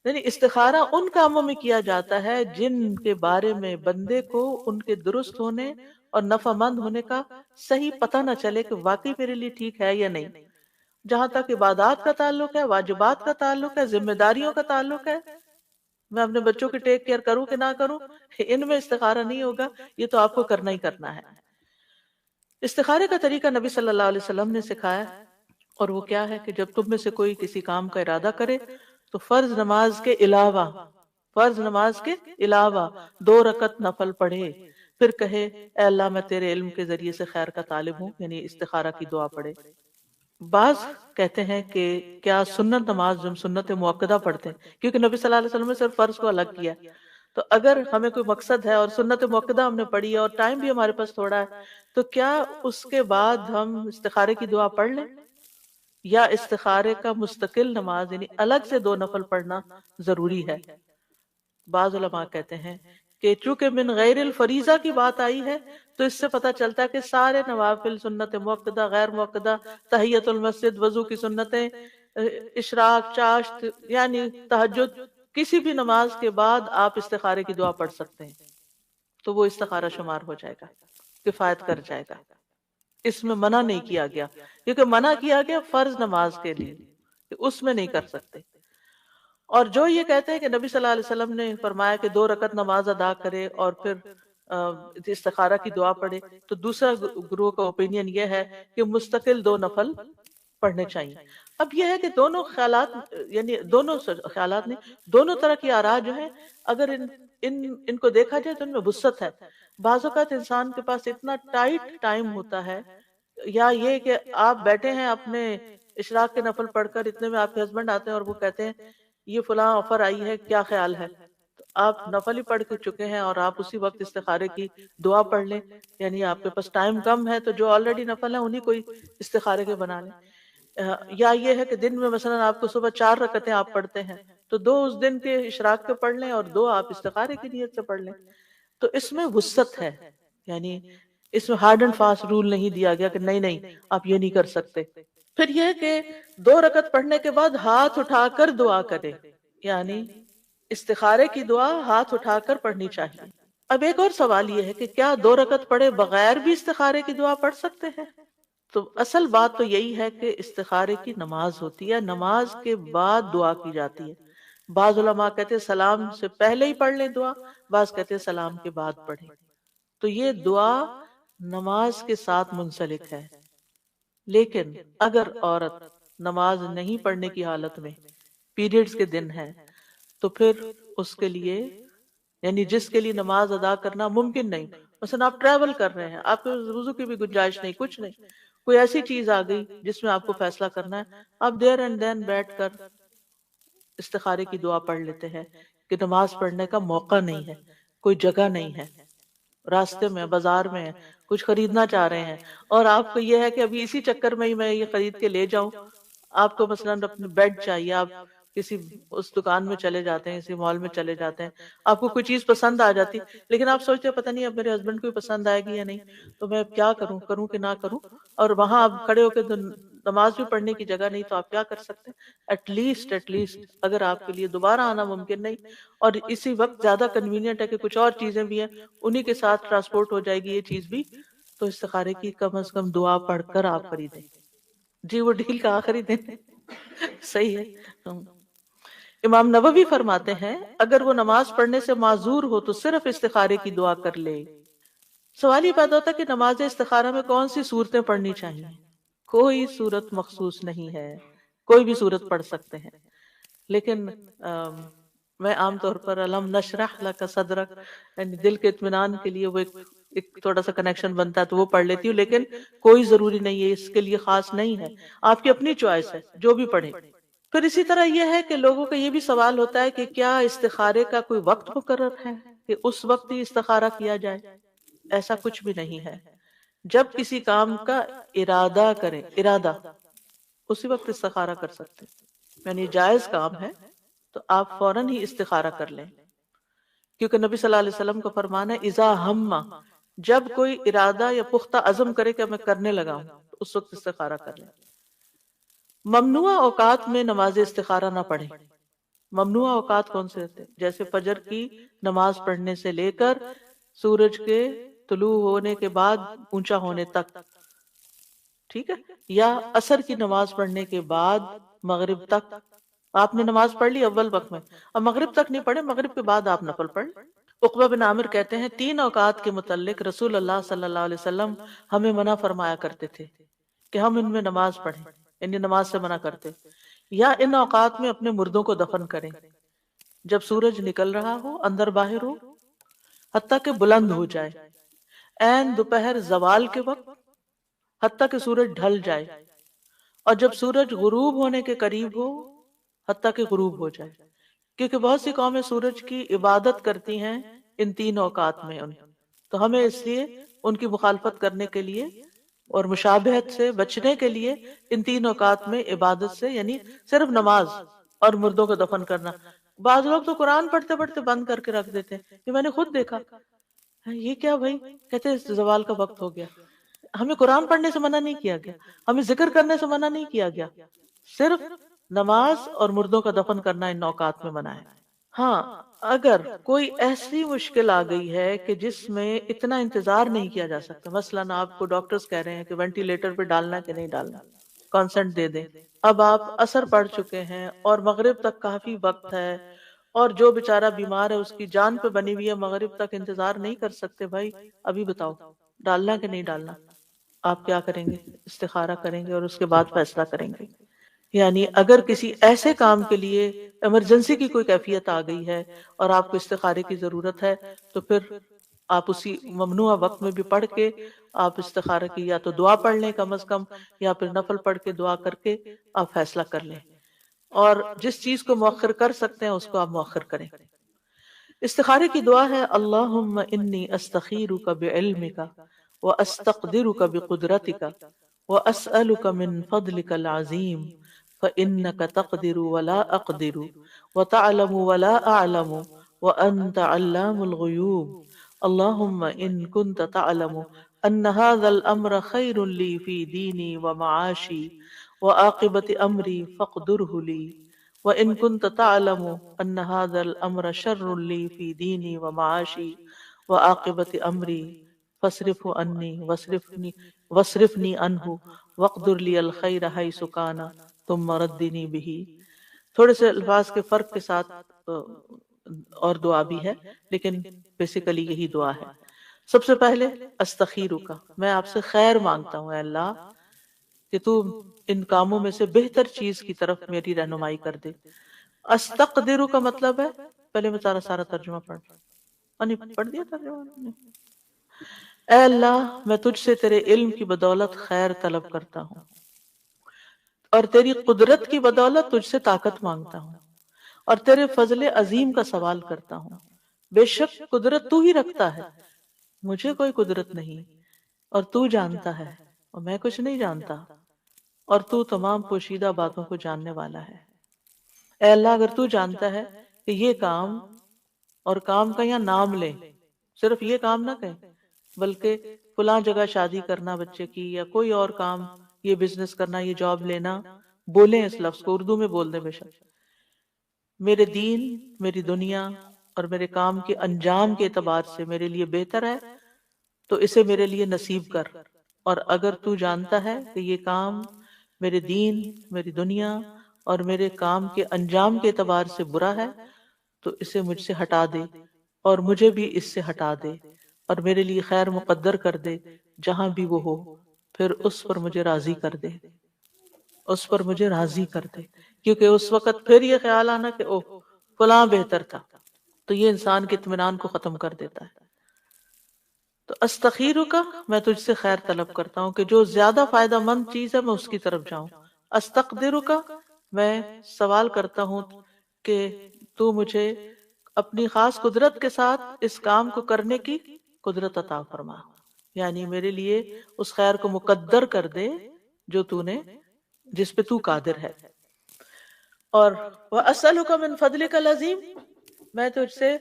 یعنی استخارہ ان کاموں میں کیا جاتا ہے جن کے بارے میں بندے کو ان کے درست ہونے اور نفع مند ہونے کا صحیح پتہ نہ چلے کہ واقعی میرے لیے ٹھیک ہے یا نہیں۔ جہاں تک عبادات کا تعلق ہے، واجبات کا تعلق ہے، ذمہ داریوں کا تعلق ہے، میں اپنے بچوں کی ٹیک کیئر کروں کہ نہ کروں، ان میں استخارہ نہیں ہوگا، یہ تو آپ کو کرنا ہی کرنا ہے۔ استخارے کا طریقہ نبی صلی اللہ علیہ وسلم نے سکھایا، اور وہ کیا ہے کہ جب تم میں سے کوئی کسی کام کا ارادہ کرے تو فرض نماز کے علاوہ 2 رکعت نفل پڑھے، پھر کہے اے اللہ میں تیرے علم کے ذریعے سے خیر کا طالب ہوں، یعنی استخارہ کی دعا پڑھے۔ بعض کہتے ہیں کہ کیا سنت نماز جو ہم سنت مؤکدہ پڑھتے ہیں، کیونکہ نبی صلی اللہ علیہ وسلم نے صرف فرض کو الگ کیا، تو اگر ہمیں کوئی مقصد ہے اور سنت مؤکدہ ہم نے پڑھی ہے اور ٹائم بھی ہمارے پاس تھوڑا ہے، تو کیا اس کے بعد ہم استخارے کی دعا پڑھ لیں، یا استخارے کا مستقل نماز یعنی الگ سے 2 نفل پڑھنا ضروری ہے؟ بعض علماء کہتے ہیں کہ چونکہ من غیر الفریضہ کی بات آئی ہے تو اس سے پتہ چلتا ہے کہ سارے نوافل، سنت مؤکدہ، غیر مؤکدہ، تحیت المسجد، وضو کی سنتیں، اشراق، چاشت، یعنی تہجد، کسی بھی نماز کے بعد آپ استخارے کی دعا پڑھ سکتے ہیں، تو وہ استخارہ شمار ہو جائے گا، کفایت کر جائے گا۔ اس میں منع نہیں کیا گیا، کیونکہ منع کیا گیا فرض نماز کے لیے، کہ اس میں نہیں کر سکتے۔ اور جو یہ کہتے ہیں کہ نبی صلی اللہ علیہ وسلم نے فرمایا کہ 2 رکعت نماز ادا کرے اور پھر استخارہ کی دعا پڑھے، تو دوسرا گروہ کا اوپینین یہ ہے کہ مستقل 2 نفل پڑھنے چاہیے۔ اب یہ ہے کہ دونوں خیالات، یعنی دونوں خیالات نہیں، دونوں طرح کی آراء جو ہیں، اگر ان کو دیکھا جائے تو ان میں وسعت ہے۔ بعض اوقات انسان کے پاس اتنا ٹائٹ ٹائم ہوتا ہے، یا یہ کہ آپ بیٹھے ہیں اپنے اشراق کے نفل پڑھ کر، اتنے میں آپ کے ہسبینڈ آتے ہیں اور وہ کہتے ہیں یہ فلاں آفر آئی ہے، کیا خیال ہے؟ تو آپ نفل ہی پڑھ کے چکے ہیں اور آپ اسی وقت استخارے کی دعا پڑھ لیں، یعنی آپ کے پاس ٹائم کم ہے تو جو آلریڈی نفل ہے انہیں کوئی استخارے کے بنا لیں۔ یا یہ ہے کہ دن میں مثلا آپ کو صبح 4 رکعتیں آپ پڑھتے ہیں، تو 2 اس دن کے اشراق کے پڑھ لیں اور 2 آپ استخارے کی نیت سے پڑھ لیں۔ تو اس میں وسعت ہے، یعنی اس میں ہارڈ اینڈ فاسٹ رول نہیں دیا گیا کہ نہیں آپ یہ نہیں کر سکتے۔ پھر یہ کہ 2 رکعت پڑھنے کے بعد ہاتھ اٹھا کر دعا کرے، یعنی استخارے کی دعا ہاتھ اٹھا کر پڑھنی چاہیے۔ اب ایک اور سوال یہ ہے کہ کیا 2 رکعت پڑھے بغیر بھی استخارے کی دعا پڑھ سکتے ہیں؟ تو اصل بات تو یہی ہے کہ استخارے کی نماز ہوتی ہے، نماز کے بعد دعا کی جاتی ہے۔ بعض علماء کہتے ہیں سلام سے پہلے ہی پڑھ لیں دعا، بعض کہتے ہیں سلام کے بعد پڑھیں۔ تو یہ دعا نماز کے ساتھ منسلک ہے، لیکن اگر عورت نماز نہیں پڑھنے کی حالت میں پیریڈز کے دن ہے تو پھر اس کے لیے، یعنی جس کے لیے نماز ادا کرنا ممکن نہیں، مثلا آپ ٹریول کر رہے ہیں، آپ کو وضو کی بھی گنجائش نہیں، کچھ نہیں، کوئی ایسی چیز آ گئی جس میں آپ کو فیصلہ کرنا ہے، آپ دیر اینڈ دین بیٹھ کر استخارے کی دعا پڑھ لیتے ہیں کہ نماز پڑھنے کا موقع نہیں ہے، کوئی جگہ نہیں ہے، راستے میں بازار میں کچھ خریدنا چاہ رہے ہیں اور آپ کو یہ ہے کہ ابھی اسی چکر میں ہی میں یہ خرید کے لے جاؤں، آپ کو مثلا اپنے بیڈ چاہیے، آپ کسی اس دکان میں چلے جاتے ہیں، کسی مال میں چلے جاتے ہیں، آپ کو کوئی چیز پسند آ جاتی لیکن آپ سوچتے ہیں پتہ نہیں اب میرے ہسبینڈ کو پسند آئے گی یا نہیں، تو میں اب کیا کروں، کروں کہ نہ کروں، اور وہاں آپ کھڑے ہو کے نماز بھی پڑھنے کی جگہ نہیں، تو آپ کیا کر سکتے ہیں؟ ایٹ لیسٹ اگر آپ کے لیے دوبارہ آنا ممکن نہیں اور اسی وقت زیادہ کنوینئنٹ ہے کہ کچھ اور چیزیں بھی ہیں انہی کے ساتھ ٹرانسپورٹ ہو جائے گی یہ چیز بھی، تو استخارے کی کم از کم دعا پڑھ کر آپ خریدیں۔ جی وہ ڈیل کا آخری دن صحیح ہے۔ امام نووی فرماتے ہیں اگر وہ نماز پڑھنے سے معذور ہو تو صرف استخارے کی دعا کر لے۔ سوال یہ پیدا ہوتا ہے کہ نماز استخارہ میں کون سی صورتیں پڑھنی چاہیے؟ کوئی صورت مخصوص نہیں ہے، کوئی بھی صورت پڑھ سکتے ہیں، لیکن میں عام طور پر الم نشرح لک صدرک، یعنی دل کے اطمینان کے لیے وہ ایک تھوڑا سا کنیکشن بنتا ہے تو وہ پڑھ لیتی ہوں، لیکن کوئی ضروری نہیں ہے، اس کے لیے خاص نہیں ہے، آپ کی اپنی چوائس ہے، جو بھی پڑھیں۔ پھر اسی طرح یہ ہے کہ لوگوں کا یہ بھی سوال ہوتا ہے کہ کیا استخارے کا کوئی وقت مقرر ہے کہ اس وقت ہی استخارہ کیا جائے؟ ایسا کچھ بھی نہیں ہے، جب کسی کام کا ارادہ کریں، ارادہ، اسی وقت استخارہ کر سکتے ہیں، یعنی جائز کام ہے تو آپ فوراً ہی استخارہ کر لیں، کیونکہ نبی صلی اللہ علیہ وسلم کا فرمان ہے اذا ہم، جب کوئی ارادہ یا پختہ عزم کرے کہ میں کرنے لگا ہوں تو اس وقت استخارہ کر لیں۔ ممنوع اوقات میں نماز استخارہ نہ پڑھیں۔ ممنوع اوقات کون سے ہوتے ہیں؟ جیسے فجر کی نماز پڑھنے سے لے کر سورج کے طلوع ہونے کے بعد اونچا ہونے تک، ٹھیک ہے، یا عصر کی نماز پڑھنے کے بعد مغرب تک۔ آپ نے نماز پڑھ لی اول وقت میں، اب مغرب تک نہیں پڑھے، مغرب کے بعد آپ نفل پڑھ لیں۔ عقبہ بن عامر کہتے ہیں 3 اوقات کے متعلق رسول اللہ صلی اللہ علیہ وسلم ہمیں منع فرمایا کرتے تھے کہ ہم ان میں نماز پڑھیں، یعنی نماز سے منع کرتے، یا ان اوقات میں اپنے مردوں کو دفن کریں جب سورج نکل رہا ہو، اندر باہر ہو، حتیٰ کہ بلند ہو جائے، عین دوپہر زوال کے وقت، حتیٰ کہ سورج ڈھل جائے، اور جب سورج غروب ہونے کے قریب ہو، حتیٰ کہ غروب ہو جائے، کیونکہ بہت سی قومیں سورج کی عبادت کرتی ہیں ان 3 اوقات میں، تو ہمیں اس لیے ان کی مخالفت کرنے کے لیے اور مشابہت سے بچنے کے لیے ان 3 اوقات میں عبادت سے، یعنی صرف نماز اور مردوں کو دفن کرنا۔ بعض لوگ تو قرآن پڑھتے پڑھتے بند کر کے رکھ دیتے ہیں، یہ میں نے خود دیکھا، یہ کیا بھائی، کہتے ہیں زوال کا وقت ہو گیا۔ ہمیں قرآن پڑھنے سے منع نہیں کیا گیا، ہمیں ذکر کرنے سے منع نہیں کیا گیا، صرف نماز اور مردوں کا دفن کرنا ان اوقات میں منع ہے۔ ہاں اگر کوئی ایسی مشکل آ گئی ہے کہ جس میں اتنا انتظار نہیں کیا جا سکتا، مثلاً آپ کو ڈاکٹرز کہہ رہے ہیں کہ وینٹیلیٹر پہ ڈالنا ہے کہ نہیں ڈالنا، کانسنٹ دے دیں، اب آپ عصر پڑھ چکے ہیں اور مغرب تک کافی وقت ہے، اور جو بیچارہ بیمار ہے اس کی جان پہ بنی ہوئی ہے، مغرب تک انتظار نہیں کر سکتے، بھائی ابھی بتاؤ ڈالنا کہ نہیں ڈالنا؟ آپ کیا کریں گے؟ استخارہ کریں گے اور اس کے بعد فیصلہ کریں گے۔ یعنی اگر کسی ایسے کام کے لیے ایمرجنسی کی کوئی کیفیت آ گئی ہے اور آپ کو استخارے کی ضرورت ہے تو پھر آپ اسی ممنوع وقت میں بھی پڑھ کے آپ استخارہ کی یا تو دعا پڑھ لیں کم از کم، یا پھر نفل پڑھ کے دعا کر کے آپ فیصلہ کر لیں، اور جس چیز کو مؤخر کر سکتے ہیں اس کو آپ مؤخر کریں۔ استخارے کی دعا ہے اللہم انی استخیرک بعلمک واستقدرک بقدرتک واسألک من فضلک العظیم فإنك تقدر ولا أقدر وتعلم ولا أعلم وأنت علام الغيوب اللهم إن كنت تعلم أن هذا الأمر خير لي في ديني ومعاشي وعاقبة أمري فاقدره لي وَإِن كُنتَ تَعْلَمُ أَنَّ هَذَا الْأَمْرَ شَرٌّ لِّي فِي دِينِي وَمَعَاشِي وَعَاقِبَةِ أَمْرِي فَاصْرِفْهُ عَنِّي وَاصْرِفْنِي عَنْهُ وَاقْدُرْ لِي الْخَيْرَ حَيْثُ كَانَ ثُمَّ رَدِّنِي بِهِ۔ تھوڑے سے الفاظ کے فرق کے ساتھ اور دعا بھی ہے، لیکن بیسیکلی یہی دعا ہے۔ سب سے پہلے استخیرک، میں آپ سے خیر مانگتا ہوں اے اللہ کہ تو ان کاموں میں سے بہتر چیز کی طرف میری رہنمائی کر دے۔ استقدر کا مطلب ہے، پہلے میں سارا ترجمہ پڑھ دیا ترجمہ۔ اے اللہ میں تجھ سے تیرے علم کی بدولت خیر طلب کرتا ہوں، اور تیری قدرت کی بدولت تجھ سے طاقت مانگتا ہوں، اور تیرے فضل عظیم کا سوال کرتا ہوں۔ بے شک قدرت تو ہی رکھتا ہے، مجھے کوئی قدرت نہیں، اور تو جانتا ہے اور میں کچھ نہیں جانتا، اور تو تمام پوشیدہ باتوں کو جاننے والا ہے۔ اے اللہ اگر تو جانتا ہے کہ یہ کام، اور کام کا یہاں نام لیں، صرف یہ کام نہ کہیں بلکہ فلاں جگہ شادی کرنا بچے کی، یا کوئی اور کام، یہ بزنس کرنا، یہ جاب لینا، بولیں اس لفظ کو، اردو میں بول دیں بے شک، میرے دین، میری دنیا اور میرے کام کے انجام کے اعتبار سے میرے لیے بہتر ہے تو اسے میرے لیے نصیب کر، اور اگر تو جانتا ہے کہ یہ کام میرے دین، میری دنیا اور میرے کام کے انجام کے اعتبار سے برا ہے تو اسے مجھ سے ہٹا دے، اور مجھے بھی اس سے ہٹا دے، اور میرے لیے خیر مقدر کر دے جہاں بھی وہ ہو، پھر اس پر مجھے راضی کر دے، اس پر مجھے راضی کر دے، کیونکہ اس وقت پھر یہ خیال آنا کہ اوہ فلاں بہتر تھا، تو یہ انسان کے اطمینان کو ختم کر دیتا ہے۔ تو استخیرک، میں تجھ سے خیر طلب کرتا ہوں کہ جو زیادہ فائدہ مند چیز ہے میں اس کی طرف جاؤں۔ استقدرک، میں سوال کرتا ہوں کہ تو مجھے اپنی خاص قدرت کے ساتھ اس کام کو کرنے کی قدرت عطا فرما، یعنی میرے لیے اس خیر کو مقدر کر دے جو تو نے، جس پہ تو قادر ہے۔ اور وَأَسْأَلُكَ مِن فَضْلِكَ الْعَظِيمِ، میں تجھ سے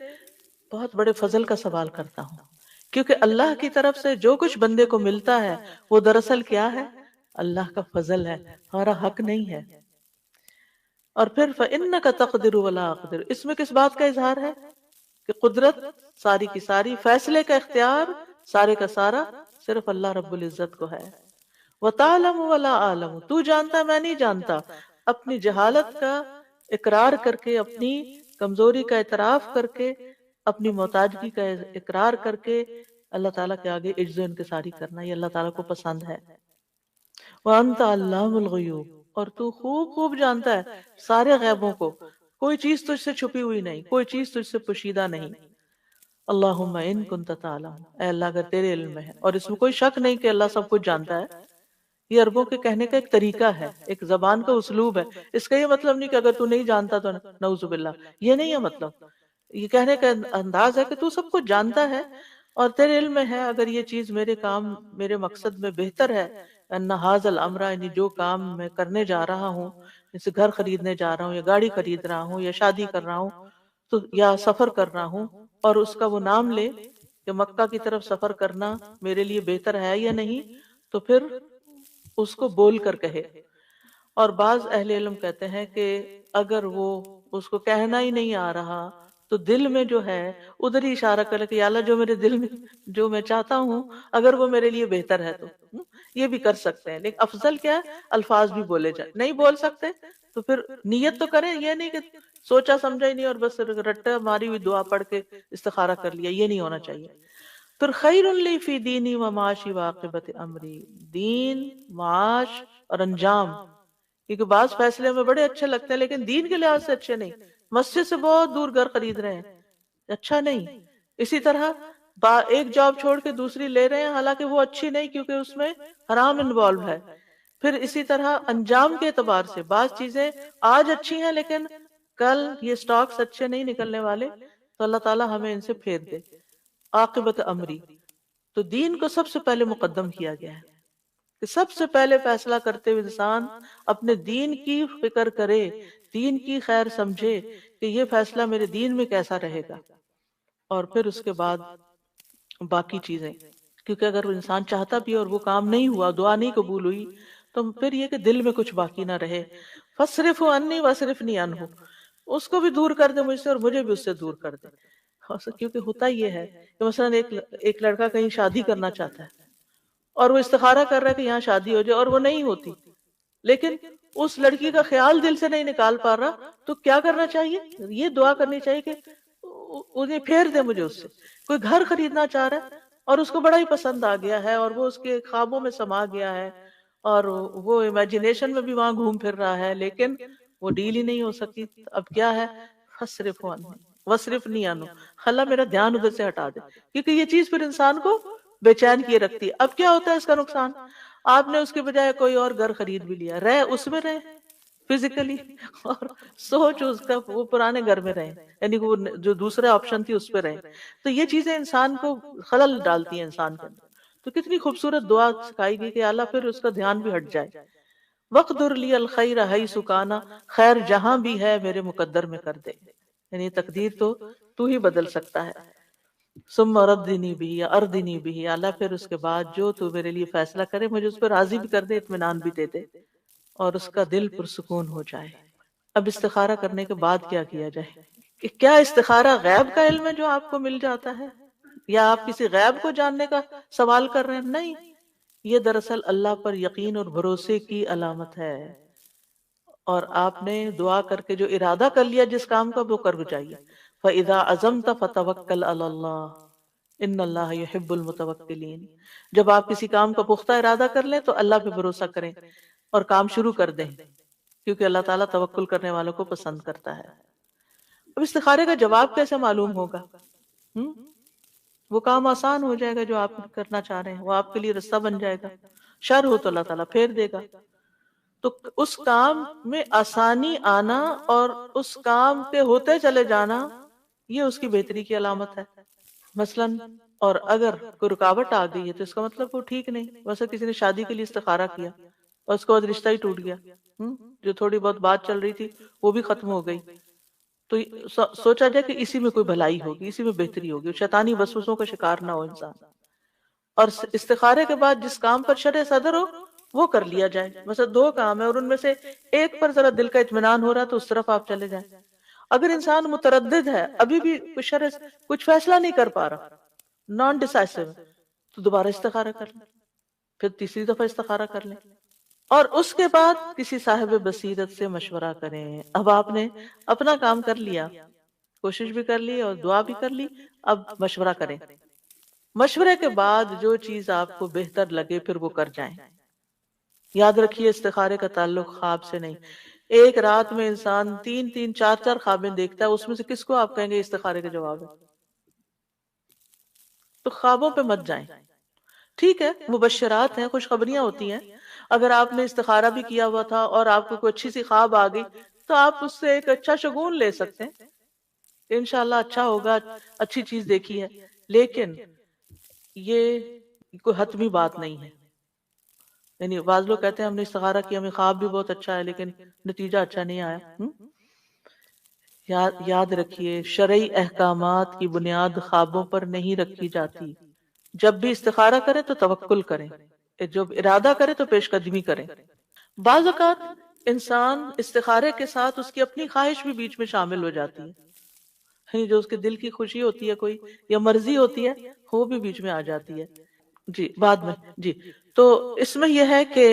بہت بڑے فضل کا سوال کرتا ہوں، کیونکہ اللہ کی طرف سے جو کچھ بندے کو ملتا ہے وہ دراصل کیا ہے؟ اللہ کا فضل ہے، ہمارا حق نہیں ہے۔ اور پھر فَإِنَّكَ تَقْدِرُ وَلَا أَقْدِرُ، اس میں کس بات کا اظہار ہے؟ کہ قدرت ساری کی ساری، فیصلے کا اختیار سارے کا سارا صرف اللہ رب العزت کو ہے۔ وَتَعْلَمُ وَلَا أَعْلَمُ، تو جانتا ہے میں نہیں جانتا، اپنی جہالت کا اقرار کر کے، اپنی کمزوری کا اعتراف کر کے، اپنی محتاجگی کا اقرار کر کے اللہ تعالیٰ کے آگے عجز و انکساری کرنا، یہ اللہ تعالیٰ کو پسند ہے۔ وَأَنْتَ عَلَّامُ الْغُیُوبِ، اور تو خوب خوب جانتا ہے سارے غیبوں کو، کوئی چیز تجھ سے چھپی ہوئی نہیں، کوئی چیز تجھ سے پوشیدہ نہیں۔ اللہم ان کنت تعلم، اے اللہ اگر تیرے علم میں ہے، اور اس میں کوئی شک نہیں کہ اللہ سب کچھ جانتا ہے۔ یہ عربوں کے کہنے کا ایک طریقہ ہے، ایک زبان کا اسلوب ہے، اس کا یہ مطلب نہیں کہ اگر تو نہیں جانتا تو نعوذ باللہ، یہ نہیں ہے مطلب۔ یہ کہنے کا انداز ہے کہ تو سب کچھ جانتا ہے اور تیرے علم میں ہے اگر یہ چیز میرے کام، میرے مقصد میں بہتر ہے، ان ھذا الامر، یعنی جو کام میں کرنے جا رہا ہوں، جیسے گھر خریدنے جا رہا ہوں یا گاڑی خرید رہا ہوں یا شادی کر رہا ہوں تو یا سفر کر رہا ہوں، اور اس کا وہ نام لے کہ مکہ کی طرف سفر کرنا میرے لیے بہتر ہے یا نہیں، تو پھر اس کو بول کر کہے۔ اور بعض اہل علم کہتے ہیں کہ اگر وہ اس کو کہنا ہی نہیں آ رہا تو دل میں جو ہے ادھر ہی اشارہ کرے کہ یا اللہ جو میرے دل میں جو میں چاہتا ہوں اگر وہ میرے لیے بہتر ہے تو یہ بھی کر سکتے ہیں، لیکن افضل کیا ہے الفاظ بھی بولے جائیں۔ نہیں بول سکتے تو پھر نیت تو کریں، یہ نہیں کہ سوچا سمجھا ہی نہیں اور بس رٹا ماری ہوئی دعا پڑھ کے استخارہ کر لیا، یہ نہیں ہونا چاہیے۔ پھر خیر لی فی دینی و معاشی وعاقبت امری، دین، معاش اور انجام، کیونکہ بعض فیصلے میں بڑے اچھے لگتے ہیں لیکن دین کے لحاظ سے اچھے نہیں، مسجد سے بہت دور گھر خرید رہے ہیں، اچھا نہیں۔ اسی طرح ایک جاب چھوڑ کے دوسری لے رہے ہیں حالانکہ وہ اچھی نہیں کیونکہ اس میں حرام انوالو ہے۔ پھر اسی طرح انجام کے اعتبار سے بعض چیزیں آج اچھی ہیں لیکن کل یہ سٹاکس اچھے نہیں نکلنے والے، تو اللہ تعالیٰ ہمیں ان سے پھیر دے۔ عاقبت امری، تو دین کو سب سے پہلے مقدم کیا گیا ہے کہ سب سے پہلے فیصلہ کرتے ہوئے انسان اپنے دین کی فکر کرے، دین کی خیر سمجھے کہ یہ فیصلہ میرے دین میں کیسا رہے گا، اور پھر اس کے بعد باقی چیزیں، کیونکہ اگر وہ انسان چاہتا بھی اور وہ کام نہیں ہوا، دعا نہیں قبول ہوئی، تو پھر یہ کہ دل میں کچھ باقی نہ رہے. فصرف عنی وصرفنی عنہ، اس کو بھی دور کر دے مجھ سے اور مجھے بھی اس سے دور کر دے. کیونکہ ہوتا یہ ہے کہ مثلا ایک لڑکا کہیں شادی کرنا چاہتا ہے اور وہ استخارہ کر رہا ہے کہ یہاں شادی ہو جائے اور وہ نہیں ہوتی، لیکن اس لڑکی کا خیال دل سے نہیں نکال پا رہا، تو کیا کرنا چاہیے؟ یہ دعا کرنی چاہیے کہ انہیں پھیر دے مجھے اس سے. کوئی گھر خریدنا چاہ رہا ہے اور اس کو بڑا ہی پسند آ گیا ہے اور وہ اس کے خوابوں میں سما گیا ہے اور وہ امیجنیشن میں بھی وہاں گھوم پھر رہا ہے، لیکن وہ ڈیل ہی نہیں ہو سکی. اب کیا ہے؟ فصرف عنہ وصرفنی عنہ، اللہ میرا دھیان ادھر سے ہٹا دے. کیونکہ یہ چیز پھر انسان کو بے چین کیے رکھتی ہے. اب کیا ہوتا ہے اس کا نقصان؟ آپ نے اس کے بجائے کوئی اور گھر خرید بھی لیا، رہے اس میں رہے فزیکلی، اور سوچ اس کا وہ پرانے گھر میں رہے، یعنی وہ جو دوسرا آپشن تھی اس پہ رہے. تو یہ چیزیں انسان کو خلل ڈالتی ہیں انسان کے اندر. تو کتنی خوبصورت دعا سکھائی گئی کہ اللہ پھر اس کا دھیان بھی ہٹ جائے. وقدر لی الخیر حیث کان، خیر جہاں بھی ہے میرے مقدر میں کر دے. یعنی تقدیر تو ہی بدل سکتا ہے. ثم ردنی بھی یا اردنی بھی، اللہ پھر اس کے بعد جو تو میرے لیے فیصلہ کرے مجھے اس پر راضی بھی کر دے، اطمینان بھی دے دے اور اس کا دل پرسکون ہو جائے. اب استخارہ کرنے کے بعد کیا کیا جائے؟ کہ کیا استخارہ غیب کا علم ہے جو آپ کو مل جاتا ہے، یا آپ کسی غیب کو جاننے کا سوال کر رہے ہیں؟ نہیں، یہ دراصل اللہ پر یقین اور بھروسے کی علامت ہے. اور آپ نے دعا کر کے جو ارادہ کر لیا جس کام کا، وہ کر جائیے. فَإِذَا عَزَمْتَ فَتَوَكَّلْ عَلَى اللَّهِ إِنَّ اللَّهَ يُحِبُّ الْمُتَوَكِّلِينَ. جب آپ کسی کام کا پختہ ارادہ کر لیں تو اللہ پہ بھروسہ کریں اور کام شروع کر دیں، کیونکہ اللہ تعالیٰ توکل کرنے والوں کو پسند کرتا ہے. اب استخارے کا جواب کیسے معلوم ہوگا؟ وہ کام آسان ہو جائے گا جو آپ کرنا چاہ رہے ہیں، وہ آپ کے لیے رستہ بن جائے گا. شر ہو تو اللہ تعالیٰ پھیر دے گا. تو اس کام میں آسانی آنا اور اس کام کے ہوتے چلے جانا، یہ اس کی بہتری کی علامت ہے. مثلاً اور اگر کوئی رکاوٹ آ گئی ہے تو اس کا مطلب وہ ٹھیک نہیں. ویسے کسی نے شادی کے لیے استخارہ کیا اور اس کے بعد رشتہ ہی ٹوٹ گیا، جو تھوڑی بہت بات چل رہی تھی وہ بھی ختم ہو گئی. تو سوچا جائے کہ اسی میں کوئی بھلائی ہوگی، اسی میں بہتری ہوگی، شیطانی وسوسوں کا شکار نہ ہو انسان. اور استخارے کے بعد جس کام پر شرع صدر ہو وہ کر لیا جائے. مثلا دو کام ہے اور ان میں سے ایک پر ذرا دل کا اطمینان ہو رہا تو اس طرف آپ چلے جائیں. اگر انسان متردد ہے، ابھی بھی کچھ فیصلہ نہیں کر پا رہا، نان ڈیسائسو، تو دوبارہ استخارہ کر لیں، پھر تیسری دفعہ استخارہ کر لیں اور اس کے بعد کسی صاحب بصیرت سے مشورہ کریں. اب آپ نے اپنا کام کر لیا، کوشش بھی کر لی اور دعا بھی کر لی، اب مشورہ کریں. مشورے کے بعد جو چیز آپ کو بہتر لگے پھر وہ کر جائیں. یاد رکھیے استخارے کا تعلق خواب سے نہیں. ایک رات میں انسان 3-4 خوابیں دیکھتا ہے، اس میں سے کس کو آپ کہیں گے استخارے کا جواب ہے؟ تو خوابوں پہ مت جائیں. ٹھیک ہے، مبشرات ہیں، خوشخبریاں ہوتی ہیں. اگر آپ نے استخارہ بھی کیا ہوا تھا اور آپ کو کوئی اچھی سی خواب آ گئی تو آپ اس سے ایک اچھا شگون لے سکتے ہیں، انشاءاللہ اچھا ہوگا، اچھی چیز دیکھی ہے. لیکن یہ کوئی حتمی بات نہیں ہے. یعنی بعض لوگ کہتے ہیں ہم نے استخارہ کیا، ہمیں خواب بھی بہت اچھا ہے لیکن نتیجہ اچھا نہیں آیا. یاد رکھیے شرعی احکامات کی بنیاد خوابوں پر نہیں رکھی جاتی. جب بھی استخارہ کریں تو توکل کریں، جب ارادہ کریں تو پیش قدمی کریں. بعض اوقات انسان استخارے کے ساتھ اس کی اپنی خواہش بھی بیچ میں شامل ہو جاتی ہے، جو اس کے دل کی خوشی ہوتی ہے کوئی یا مرضی ہوتی ہے وہ بھی بیچ میں آ جاتی ہے. جی بعد میں جی. تو اس میں یہ ہے کہ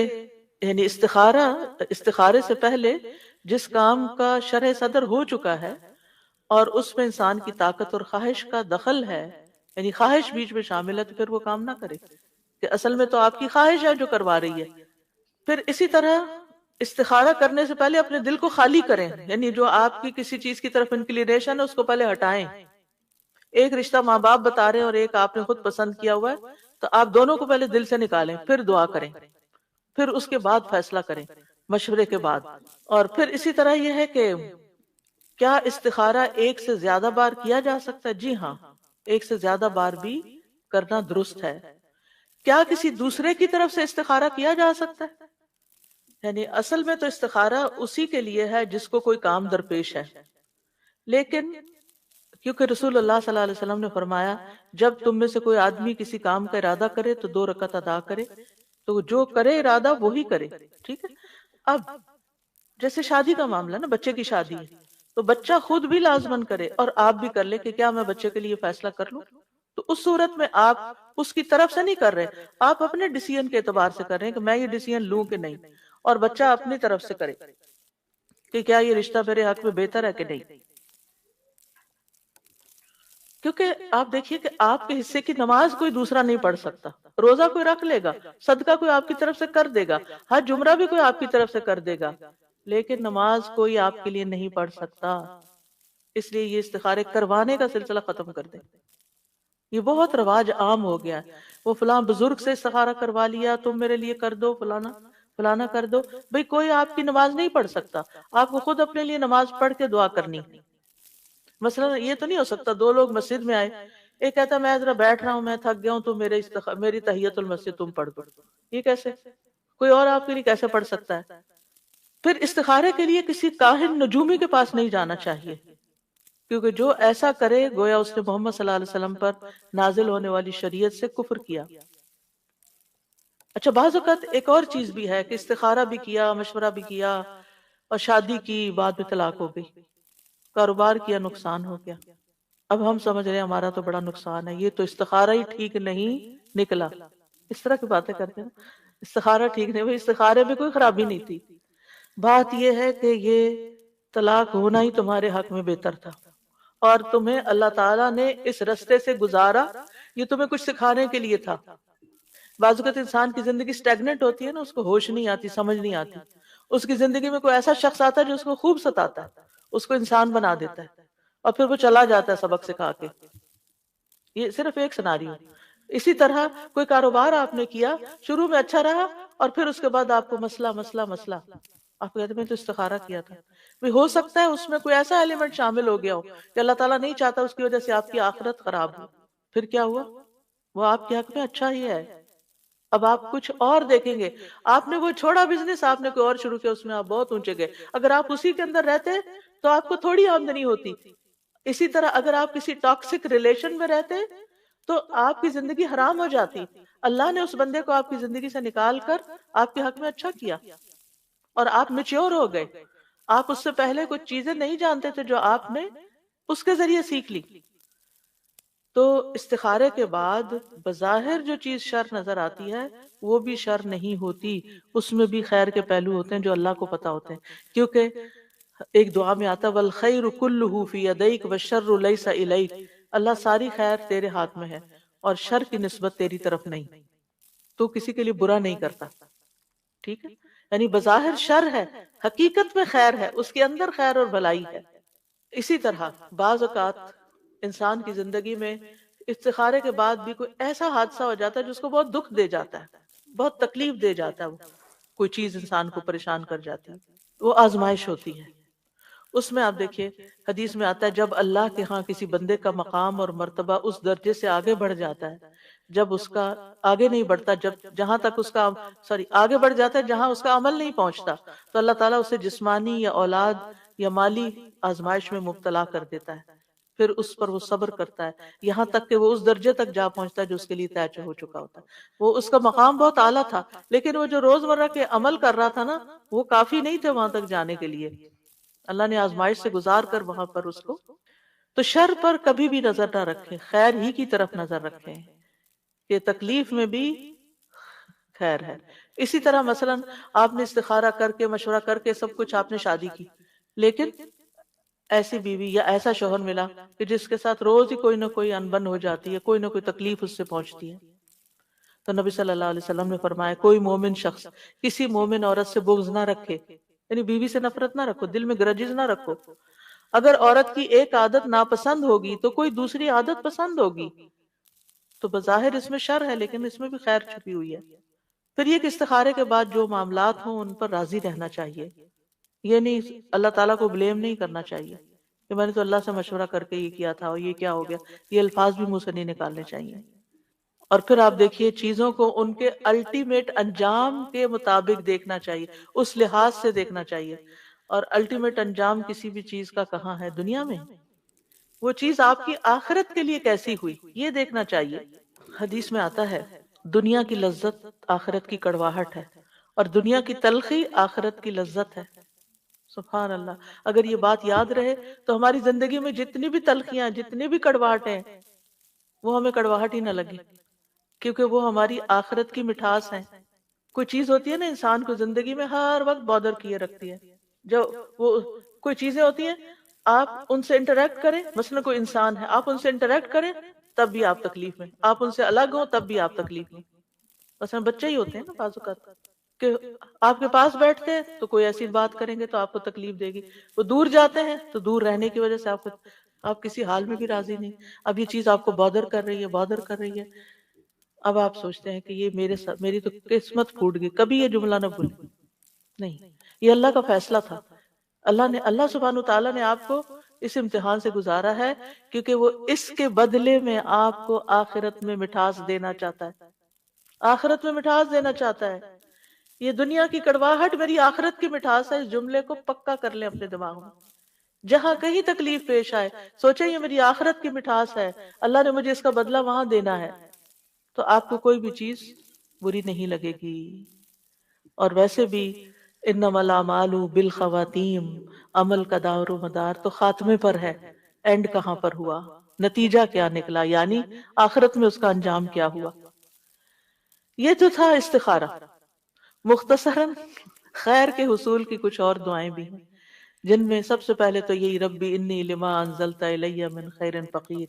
یعنی استخارے سے پہلے جس کام کا شرح صدر ہو چکا ہے اور اس میں انسان کی طاقت اور خواہش کا دخل ہے، یعنی خواہش بیچ میں شامل ہے، تو پھر وہ کام نہ کرے کہ اصل میں تو آپ کی خواہش ہے جو کروا رہی ہے. پھر اسی طرح استخارہ کرنے سے پہلے اپنے دل کو خالی کریں، یعنی جو آپ کی کسی چیز کی طرف انکلینیشن ہے اس کو پہلے ہٹائیں. ایک رشتہ ماں باپ بتا رہے ہیں اور ایک آپ نے خود پسند کیا ہوا ہے، تو آپ دونوں کو پہلے دل سے نکالیں، پھر دعا کریں، پھر اس کے بعد فیصلہ کریں مشورے کے بعد. اور پھر اسی طرح یہ ہے کہ کیا استخارہ ایک سے زیادہ بار کیا جا سکتا ہے؟ جی ہاں، ایک سے زیادہ بار بھی کرنا درست ہے. کیا کسی دوسرے کی طرف سے استخارہ کیا جا سکتا ہے؟ یعنی اصل میں تو استخارہ اسی کے لیے ہے جس کو کوئی کام درپیش ہے، لیکن کیونکہ رسول اللہ صلی اللہ علیہ وسلم نے فرمایا جب تم میں سے کوئی آدمی کسی کام کا ارادہ کرے تو 2 رکعت ادا کرے، تو جو کرے ارادہ وہی کرے، ٹھیک ہے۔ اب جیسے شادی کا معاملہ نا، بچے کی شادی ہے تو بچہ خود بھی لازمن کرے اور آپ بھی کر لے کہ کیا میں بچے کے لیے فیصلہ کر لوں، تو اس صورت میں آپ اس کی طرف سے نہیں کر رہے، آپ اپنے ڈیسیژن کے اعتبار سے کر رہے ہیں کہ میں یہ ڈیسیژن لوں کہ نہیں، اور بچہ اپنی طرف سے کرے کہ کیا یہ رشتہ میرے حق میں بہتر ہے کہ نہیں۔ کیونکہ آپ دیکھیے کہ آپ کے حصے کی نماز کوئی دوسرا نہیں پڑھ سکتا، روزہ کوئی رکھ لے گا، صدقہ کوئی آپ کی طرف سے کر دے گا، حج عمرہ بھی کوئی آپ کی طرف سے کر دے گا، لیکن نماز کوئی آپ کے لیے نہیں پڑھ سکتا۔ اس لیے یہ استخارے کروانے کا سلسلہ ختم کر دیں۔ یہ بہت رواج عام ہو گیا ہے، وہ فلاں بزرگ سے استخارہ کروا لیا، تم میرے لیے کر دو، فلانا فلانا کر دو۔ بھئی کوئی آپ کی نماز نہیں پڑھ سکتا، آپ کو خود اپنے لیے نماز پڑھ کے دعا کرنی۔ مثلا یہ تو نہیں ہو سکتا دو لوگ مسجد میں آئے، ایک کہتا میں ذرا بیٹھ رہا ہوں، میں تھک گیا ہوں، تو میری تحیت المسجد تم پڑھ دو۔ یہ کیسے؟ کوئی اور آپ کے لیے کیسے پڑھ سکتا ہے؟ پھر استخارے کے لیے کسی کاہن نجومی کے پاس نہیں جانا چاہیے، کیونکہ جو ایسا کرے گویا اس نے محمد صلی اللہ علیہ وسلم پر نازل ہونے والی شریعت سے کفر کیا۔ اچھا، بعض اوقات ایک اور چیز بھی ہے کہ استخارہ بھی کیا، مشورہ بھی کیا، اور شادی کی، بعد میں طلاق ہو گئی، کاروبار کیا، نقصان ہو گیا۔ اب ہم سمجھ رہے ہیں ہمارا تو بڑا نقصان ہے، یہ تو استخارہ ہی ٹھیک نہیں نکلا، اس طرح کی باتیں کرتے ہیں۔ استخارہ ٹھیک نہیں، وہ استخارے میں کوئی خرابی نہیں تھی، بات یہ ہے کہ یہ طلاق ہونا ہی تمہارے حق میں بہتر تھا، اور تمہیں اللہ تعالیٰ نے اس رستے سے گزارا، یہ تمہیں کچھ سکھانے کے لیے تھا۔ بعض اوقات انسان کی زندگی سٹیگنٹ ہوتی ہے نا، اس کو ہوش نہیں آتی، سمجھ نہیں آتی، اس کی زندگی میں کوئی ایسا شخص آتا ہے جو اس کو خوب ستاتا ہے، اس کو انسان بنا دیتا ہے، اور پھر وہ چلا جاتا ہے سبق سکھا کے۔ یہ صرف ایک سناریو۔ اسی طرح کوئی کاروبار آپ نے کیا، شروع میں اچھا رہا، اور پھر اس کے بعد آپ کو مسئلہ مسئلہ مسئلہ، آپ کہتے ہیں میں تو استخارہ کیا تھا۔ ہو سکتا ہے اس میں کوئی ایسا ایلیمنٹ شامل ہو گیا ہو کہ اللہ تعالیٰ نہیں چاہتا اس کی وجہ سے آپ کی آخرت خراب ہو، پھر کیا ہوا؟ وہ آپ کے حق میں اچھا ہی ہے۔ اب آپ کچھ اور دیکھیں گے، آپ نے وہ چھوڑا بزنس، آپ نے کوئی اور شروع کیا، اس میں آپ بہت اونچے گئے۔ اگر آپ اسی کے اندر رہتے تو آپ کو تھوڑی آمدنی ہوتی۔ اسی طرح اگر آپ کسی ٹاکسک ریلیشن میں رہتے تو آپ کی زندگی حرام ہو جاتی۔ اللہ نے اس بندے کو آپ کی زندگی سے نکال کر آپ کے حق میں اچھا کیا، اور آپ میچور ہو گئے۔ آپ اس سے پہلے کچھ چیزیں نہیں جانتے تھے جو آپ نے اس کے ذریعے سیکھ لی۔ تو استخارے کے بعد بظاہر جو چیز شر نظر آتی ہے وہ بھی شر نہیں ہوتی، اس میں بھی خیر کے پہلو ہوتے ہیں جو اللہ کو پتا ہوتے ہیں۔ کیونکہ ایک دعا میں آتا والخیر کلہ فی یدیک والشر لیس الیک، اللہ ساری خیر تیرے ہاتھ میں ہے اور شر کی نسبت تیری طرف نہیں، تو کسی کے لیے برا نہیں کرتا، ٹھیک ہے؟ یعنی بظاہر شر ہے، حقیقت میں خیر ہے، اس کے اندر خیر اور بھلائی ہے۔ اسی طرح بعض اوقات انسان کی زندگی میں استخارے کے بعد بھی کوئی ایسا حادثہ ہو جاتا ہے جو اس کو بہت دکھ دے جاتا ہے، بہت تکلیف دے جاتا ہے، وہ کوئی چیز انسان کو پریشان کر جاتی ہے، وہ آزمائش ہوتی ہے۔ اس میں آپ دیکھیے حدیث میں آتا ہے جب اللہ کے ہاں کسی بندے کا مقام اور مرتبہ اس درجے سے آگے بڑھ جاتا ہے، جب اس کا آگے نہیں بڑھتا، جب جہاں تک اس کا آگے بڑھ جاتا ہے جہاں اس کا عمل نہیں پہنچتا، تو اللہ تعالیٰ اسے جسمانی یا اولاد یا مالی آزمائش میں مبتلا کر دیتا ہے، پھر اس پر وہ صبر کرتا ہے یہاں تک کہ وہ اس درجے تک جا پہنچتا ہے جو اس کے لیے طے ہو چکا ہوتا ہے۔ وہ اس کا مقام بہت اعلیٰ تھا، لیکن وہ جو روزمرہ کے عمل کر رہا تھا نا، وہ کافی نہیں تھے وہاں تک جانے کے لیے۔ اللہ نے آزمائش سے گزار کر وہاں پر اس کو، تو شر پر کبھی بھی نظر نہ رکھیں، خیر ہی کی طرف نظر رکھیں کہ تکلیف میں بھی خیر ہے۔ اسی طرح مثلا آپ نے استخارہ کر کے، مشورہ کر کے، سب کچھ آپ نے شادی کی، لیکن ایسی بیوی یا ایسا شوہر ملا کہ جس کے ساتھ روز ہی کوئی نہ کوئی انبن ہو جاتی ہے، کوئی نہ کوئی تکلیف اس سے پہنچتی ہے، تو نبی صلی اللہ علیہ وسلم نے فرمایا کوئی مومن شخص کسی مومن عورت سے بغض نہ رکھے، یعنی بیوی سے نفرت نہ رکھو، دل میں گرجز نہ رکھو۔ اگر عورت کی ایک عادت ناپسند ہوگی تو کوئی دوسری عادت پسند ہوگی، تو بظاہر اس میں شر ہے لیکن اس میں بھی خیر چھپی ہوئی ہے۔ پھر یہ کہ استخارے کے بعد جو معاملات ہوں ان پر راضی رہنا چاہیے، یہ نہیں اللہ تعالیٰ کو بلیم نہیں کرنا چاہیے کہ میں نے تو اللہ سے مشورہ کر کے یہ کیا تھا اور یہ کیا ہو گیا، یہ الفاظ بھی منہ سے نہیں نکالنے چاہیے۔ اور پھر آپ دیکھیے چیزوں کو ان کے الٹیمیٹ انجام کے مطابق دیکھنا چاہیے، اس لحاظ سے دیکھنا چاہیے۔ اور الٹیمیٹ انجام کسی بھی چیز کا کہاں ہے؟ دنیا میں۔ وہ چیز آپ کی آخرت کے لیے کیسی ہوئی یہ دیکھنا چاہیے۔ حدیث میں آتا ہے دنیا کی لذت آخرت کی کڑواہٹ ہے، اور دنیا کی تلخی آخرت کی لذت ہے۔ سبحان اللہ، اگر یہ بات یاد رہے تو ہماری زندگی میں جتنی بھی تلخیاں، جتنی بھی کڑواہٹیں، وہ ہمیں کڑواہٹ ہی نہ لگے، کیونکہ وہ ہماری آخرت کی مٹھاس ہے۔ کوئی چیز ہوتی ہے نا انسان کو زندگی میں ہر وقت بادر کیے رکھتی ہے، جو وہ کوئی چیزیں ہوتی ہیں آپ ان سے انٹریکٹ کریں، مثلا کوئی انسان ہے، آپ ان سے انٹریکٹ کریں تب بھی آپ تکلیف میں، آپ ان سے الگ ہوں تب بھی آپ تکلیف میں۔ مثلا بچے ہی ہوتے ہیں نا بعض اوقات کہ آپ کے پاس بیٹھتے ہیں تو کوئی ایسی بات کریں گے تو آپ کو تکلیف دے گی، وہ دور جاتے ہیں تو دور رہنے کی وجہ سے آپ کسی حال میں بھی راضی نہیں، اب یہ چیز آپ کو بادر کر رہی ہے، بادر کر رہی ہے، اب آپ سوچتے ہیں کہ یہ میرے ساتھ، میری تو قسمت پھوٹ گئی، کبھی یہ جملہ نہ بھولیں، نہیں، یہ اللہ کا فیصلہ تھا۔ اللہ سبحانہ تعالیٰ نے آپ کو اس امتحان سے گزارا ہے کیونکہ وہ اس کے بدلے میں آپ کو آخرت میں مٹھاس دینا چاہتا ہے، آخرت میں مٹھاس دینا چاہتا ہے۔ یہ دنیا کی کڑواہٹ میری آخرت کی مٹھاس ہے، اس جملے کو پکا کر لیں اپنے دماغ میں۔ جہاں کہیں تکلیف پیش آئے سوچیں یہ میری آخرت کی مٹھاس ہے، اللہ نے مجھے اس کا بدلہ وہاں دینا ہے، تو آپ کو کوئی بھی چیز بری نہیں لگے گی۔ اور ویسے بھی انما الاعمال بالخواتیم، عمل کا دار و مدار تو خاتمے پر ہے، اینڈ کہاں پر ہوا، نتیجہ کیا نکلا، یعنی آخرت میں اس کا انجام کیا ہوا۔ یہ تو تھا استخارہ۔ مختصراً خیر کے حصول کی کچھ اور دعائیں بھی ہیں، جن میں سب سے پہلے تو یہی ربی انی لما انزلت الی من خیر فقیر،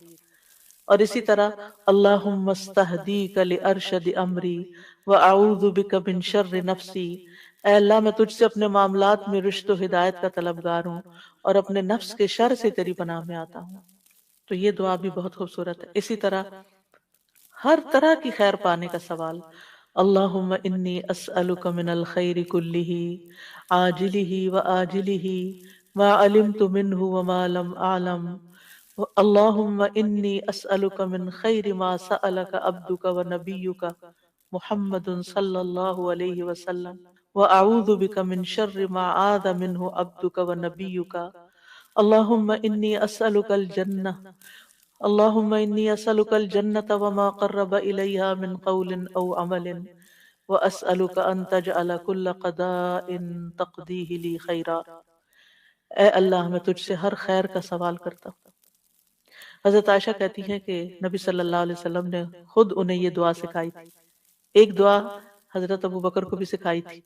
اور اسی طرح اللہم استہدیک لارشد امری واعوذ بک من شر نفسی، اے اللہ میں تجھ سے اپنے معاملات میں رشد و ہدایت کا طلبگار ہوں اور اپنے نفس کے شر سے تیری پناہ میں آتا ہوں۔ تو یہ دعا بھی بہت خوبصورت ہے۔ اسی طرح ہر طرح کی خیر پانے کا سوال، اللہم انی اسألک من الخیر کلہ عاجلہ وآجلہ ما علمت منہ وما لم اعلم، اللہم انی اسألک من خیر ما سألک عبدک ونبیک محمد صلی اللہ علیہ وسلم واعوذ بک من شر ما عاذ منہ عبدک ونبیک، اللہم انی اسألک الجنہ، اللہم انی اسألک الجنة وما قرب الیہا من قول او عمل واسألک ان تجعل کل قضاء تقضیہ لی خیرا، اے اللہ میں تجھ سے ہر خیر کا سوال کرتا ہوں۔ حضرت عائشہ کہتی ہیں کہ نبی صلی اللہ علیہ وسلم نے خود انہیں یہ دعا سکھائی تھی، ایک دعا حضرت ابو بکر کو بھی سکھائی تھی۔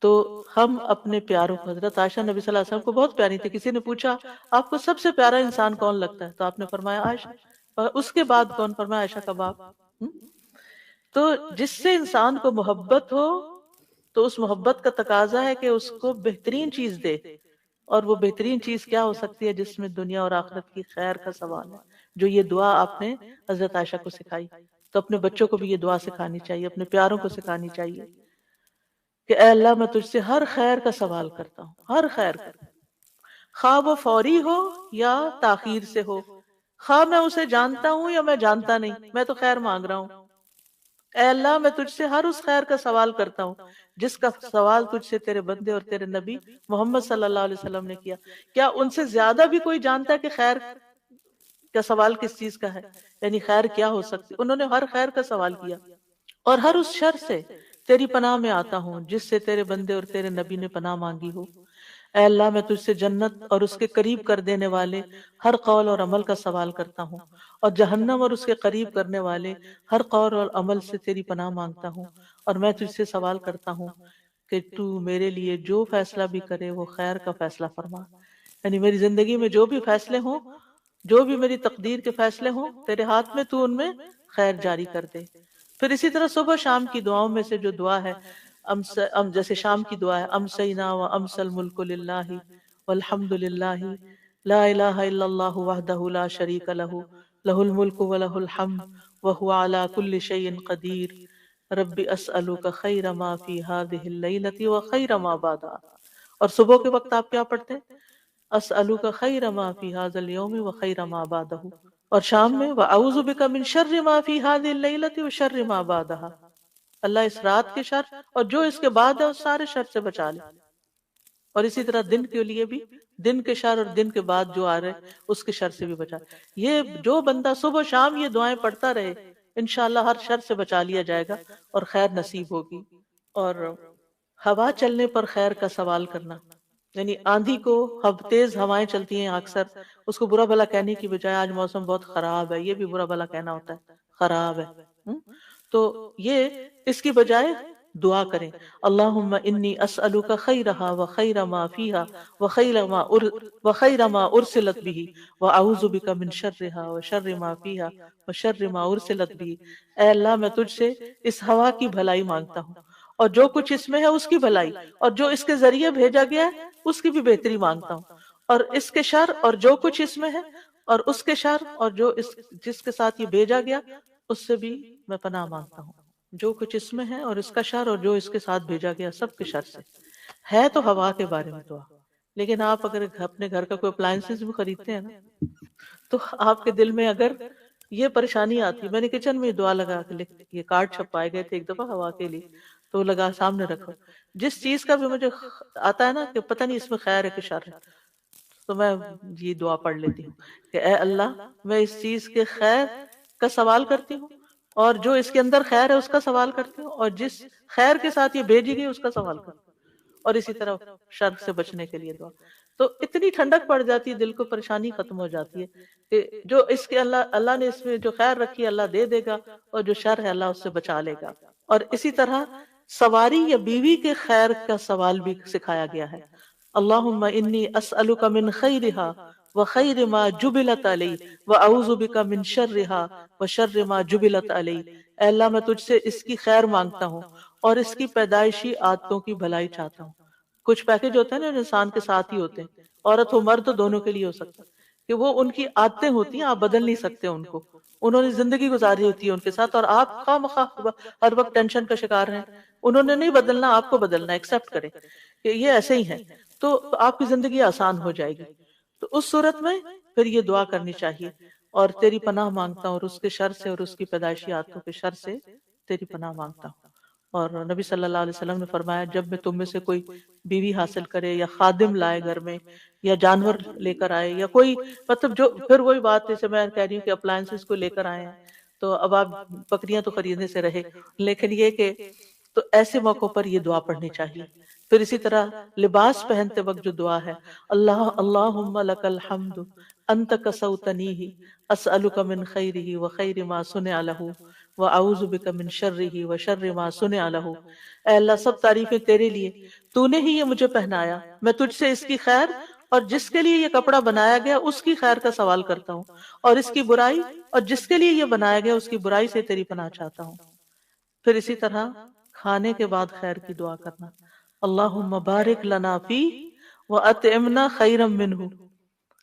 تو ہم اپنے پیاروں کو، حضرت عائشہ نبی صلی اللہ علیہ وسلم کو بہت پیاری تھی، کسی نے پوچھا آپ کو سب سے پیارا انسان کون لگتا ہے تو آپ نے فرمایا عائشہ، اور اس کے بعد کون؟ فرمایا عائشہ کا باپ۔ تو جس سے انسان کو محبت ہو تو اس محبت کا تقاضا ہے کہ اس کو بہترین چیز دے، اور وہ بہترین چیز کیا ہو سکتی ہے؟ جس میں دنیا اور آخرت کی خیر کا سوال ہے، جو یہ دعا آپ نے حضرت عائشہ کو سکھائی۔ تو اپنے بچوں کو بھی یہ دعا سکھانی چاہیے، اپنے پیاروں کو سکھانی چاہیے کہ اے اللہ میں تجھ سے ہر خیر کا سوال کرتا ہوں، ہر خیر کا، خواہ وہ فوری ہو یا تاخیر سے ہو، خواہ میں اسے جانتا ہوں یا میں جانتا نہیں، میں تو خیر مانگ رہا ہوں۔ اے اللہ میں تجھ سے ہر اس خیر کا سوال کرتا ہوں جس کا سوال تجھ سے تیرے بندے اور تیرے نبی محمد صلی اللہ علیہ وسلم نے کیا۔ کیا ان سے زیادہ بھی کوئی جانتا ہے کہ خیر کا سوال کس چیز کا ہے، یعنی خیر کیا ہو سکتی؟ انہوں نے ہر خیر کا سوال کیا۔ اور ہر اس شر سے تیری پناہ میں آتا ہوں جس سے تیرے بندے اور تیرے نبی نے پناہ مانگی ہو۔ اے اللہ میں تجھ سے جنت اور اس کے قریب کر دینے والے ہر قول اور عمل کا سوال کرتا ہوں، اور جہنم اور اس کے قریب کرنے والے ہر قول اور عمل سے تیری پناہ مانگتا ہوں، اور میں تجھ سے سوال کرتا ہوں کہ تو میرے لیے جو فیصلہ بھی کرے وہ خیر کا فیصلہ فرما، یعنی میری زندگی میں جو بھی فیصلے ہوں، جو بھی میری تقدیر کے فیصلے ہوں، تیرے ہاتھ میں تو ان میں خیر جاری کر دے۔ پھر اسی طرح صبح شام کی دعاؤں میں سے جو دعا ہے، جیسے شام کی دعا ہے امسینا و امس الملک للہ والحمد للہ لا الہ الا اللہ وحدہ لا شریک لہ لہ الملک و لہ الحمد وہو علی کل شیء قدیر رب اسألک خیر ما فی ہذہ اللیلۃ و خیر ما بعدہا۔ اور صبح کے وقت آپ کیا پڑھتے ہیں؟ اسألک خیر ما فی ھذا اليوم و خیر ما بعدہ، اور شام میں واعوذ بک من شر ما فی ھذہ اللیلۃ و شر ما بعدہا، اللہ اس رات کے شر اور جو اس کے بعد ہے اس سارے شر سے بچا لے۔ اور اسی طرح دن کے لیے بھی، دن کے شر اور دن کے بعد جو آ رہے اس کے شر سے بھی بچا۔ یہ جو بندہ صبح شام یہ دعائیں پڑھتا رہے انشاءاللہ ہر شر سے بچا لیا جائے گا اور خیر نصیب ہوگی۔ اور ہوا چلنے پر خیر کا سوال کرنا، یعنی آندھی کو تیز ہوائیں چلتی ہیں اکثر، اس کو برا بھلا کہنے کی بجائے آج موسم بہت خراب ہے، یہ بھی برا بھلا کہنا ہوتا ہے، خراب ہے، تو یہ اس کی بجائے دعا کریں، اللہم انی اسألک خیرہا وخیر ما فیہا وخیر ما ارسلت به واعوذ بک من شرہا وشر ما فیہا وشر ما ارسلت به۔ اے اللہ میں تجھ سے اس ہوا کی بھلائی مانگتا ہوں اور جو کچھ اس میں ہے اس کی بھلائی، اور جو اس کے ذریعے بھیجا گیا ہے اس کی بھی بہتری مانگتا ہوں، اور اس کے شر اور جو کچھ اس میں ہے، اور اس کے شر اور جو جس کے ساتھ یہ بھیجا گیا اس سے بھی میں پناہ مانگتا ہوں، جو کچھ اس میں ہے اور اس کا شر اور جو اس کے ساتھ بھیجا گیا سب کے شر سے۔ ہے تو ہوا کے بارے میں دعا، لیکن آپ اگر اپنے گھر کا کوئی اپلائنسز بھی خریدتے ہیں نا، تو آپ کے دل میں اگر یہ پریشانی آتی، میں نے کچن میں دعا لگا کے یہ کارڈ چھپائے گئے تھے ایک دفعہ ہوا کے لیے، تو لگا سامنے رکھو، جس چیز کا بھی مجھے آتا ہے نا کہ پتہ نہیں اس میں خیر ہے کہ شر ہے، تو میں یہ دعا پڑھ لیتی ہوں کہ اے اللہ میں اس چیز کے خیر کا سوال کرتی ہوں، اور جو اس کے اندر خیر ہے اس کا سوال کرتی ہوں، اور جس خیر کے ساتھ یہ بھیجی گئی اس کا سوال کرتی ہوں، اور اسی طرح شر سے بچنے کے لیے دعا۔ تو اتنی ٹھنڈک پڑ جاتی ہے، دل کو پریشانی ختم ہو جاتی ہے کہ جو اس کے اللہ نے اس میں جو خیر رکھی ہے اللہ دے دے گا، اور جو شر ہے اللہ اس سے بچا لے گا۔ اور اسی طرح سواری یا بیوی کے خیر کا سوال بھی سکھایا گیا ہے، اللہم انی اسألک من خیرہا وخیر ما جبلت علی واعوذ بک من شرہا وشر ما جبلت علی۔ اے اللہ میں تجھ سے اس کی خیر مانگتا ہوں اور اس کی پیدائشی عادتوں کی بھلائی چاہتا ہوں۔ کچھ پیکج ہوتے ہیں نا انسان کے ساتھ ہی ہوتے ہیں، عورت ہو مرد دونوں کے لیے ہو سکتا ہے، کہ وہ ان کی عادتیں ہوتی ہیں، آپ بدل نہیں سکتے ان کو، انہوں نے زندگی گزاری ہوتی ہے ان کے ساتھ، اور آپ خواہ مخواہ ہر وقت ٹینشن کا شکار ہیں، انہوں نے نہیں بدلنا، آپ کو بدلنا، ایکسپٹ کریں کہ یہ ایسے ہی ہیں، تو آپ کی زندگی آسان ہو جائے گی۔ تو اس صورت میں پھر یہ دعا کرنی چاہیے، اور تیری پناہ مانگتا ہوں اور اس کے شر سے اور اس کی پیدائشی عادتوں کے شر سے تیری پناہ مانگتا ہوں۔ اور نبی صلی اللہ علیہ وسلم نے فرمایا جب میں تم میں سے کوئی بیوی حاصل کرے یا خادم لائے گھر میں یا جانور لے کر آئے یا کوئی مطلب جو پھر وہی بات جیسے میں کہہ رہی ہوں کہ اپلائنسز کو لے کر آئے ہیں، تو اب آپ بکریاں تو خریدنے سے رہے، لیکن یہ کہ تو ایسے موقعوں پر یہ دعا پڑھنی چاہیے۔ پھر اسی طرح لباس پہنتے وقت جو دعا ہے، اللہم لک الحمد انت کسوتنیہ اسألک من خیرہ وخیر ما صنع لہ واعوذ بک من شرہ وشر ما صنع لہ۔ اے اللہ سب تعریفیں تیرے لیے، تو نے ہی یہ مجھے پہنایا، میں تجھ سے اس کی خیر اور جس کے لیے یہ کپڑا بنایا گیا اس کی خیر کا سوال کرتا ہوں، اور اس کی برائی اور جس کے لیے یہ بنایا گیا اس کی برائی سے تیری پناہ چاہتا ہوں۔ پھر اسی طرح کھانے کے بعد خیر کی دعا کرنا، اللہم بارک لنا فی وَأَطْعِمْنَا خَيْرًا مِّنْهُ،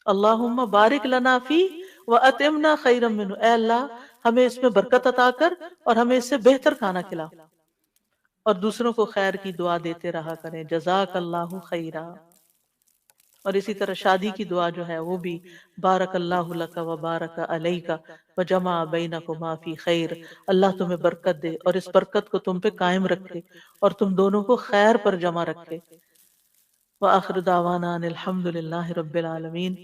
اللہم بارک لنا فی وَأَطْعِمْنَا خَيْرًا مِّنْهُ، اے اللہ ہمیں اس میں برکت عطا کر اور ہمیں اس سے بہتر کھانا کھلا، اور دوسروں کو خیر کی دعا دیتے رہا کریں، جزاک اللہ خیرا۔ اور اسی طرح شادی کی دعا جو ہے وہ بھی بارک اللہ لک و بارک علیک و جمع بینکما فی خیر، اللہ تمہیں برکت دے اور اس برکت کو تم پہ قائم رکھے اور تم دونوں کو خیر پر جمع رکھے۔ وآخر دعوانا ان الحمد للہ رب العالمین۔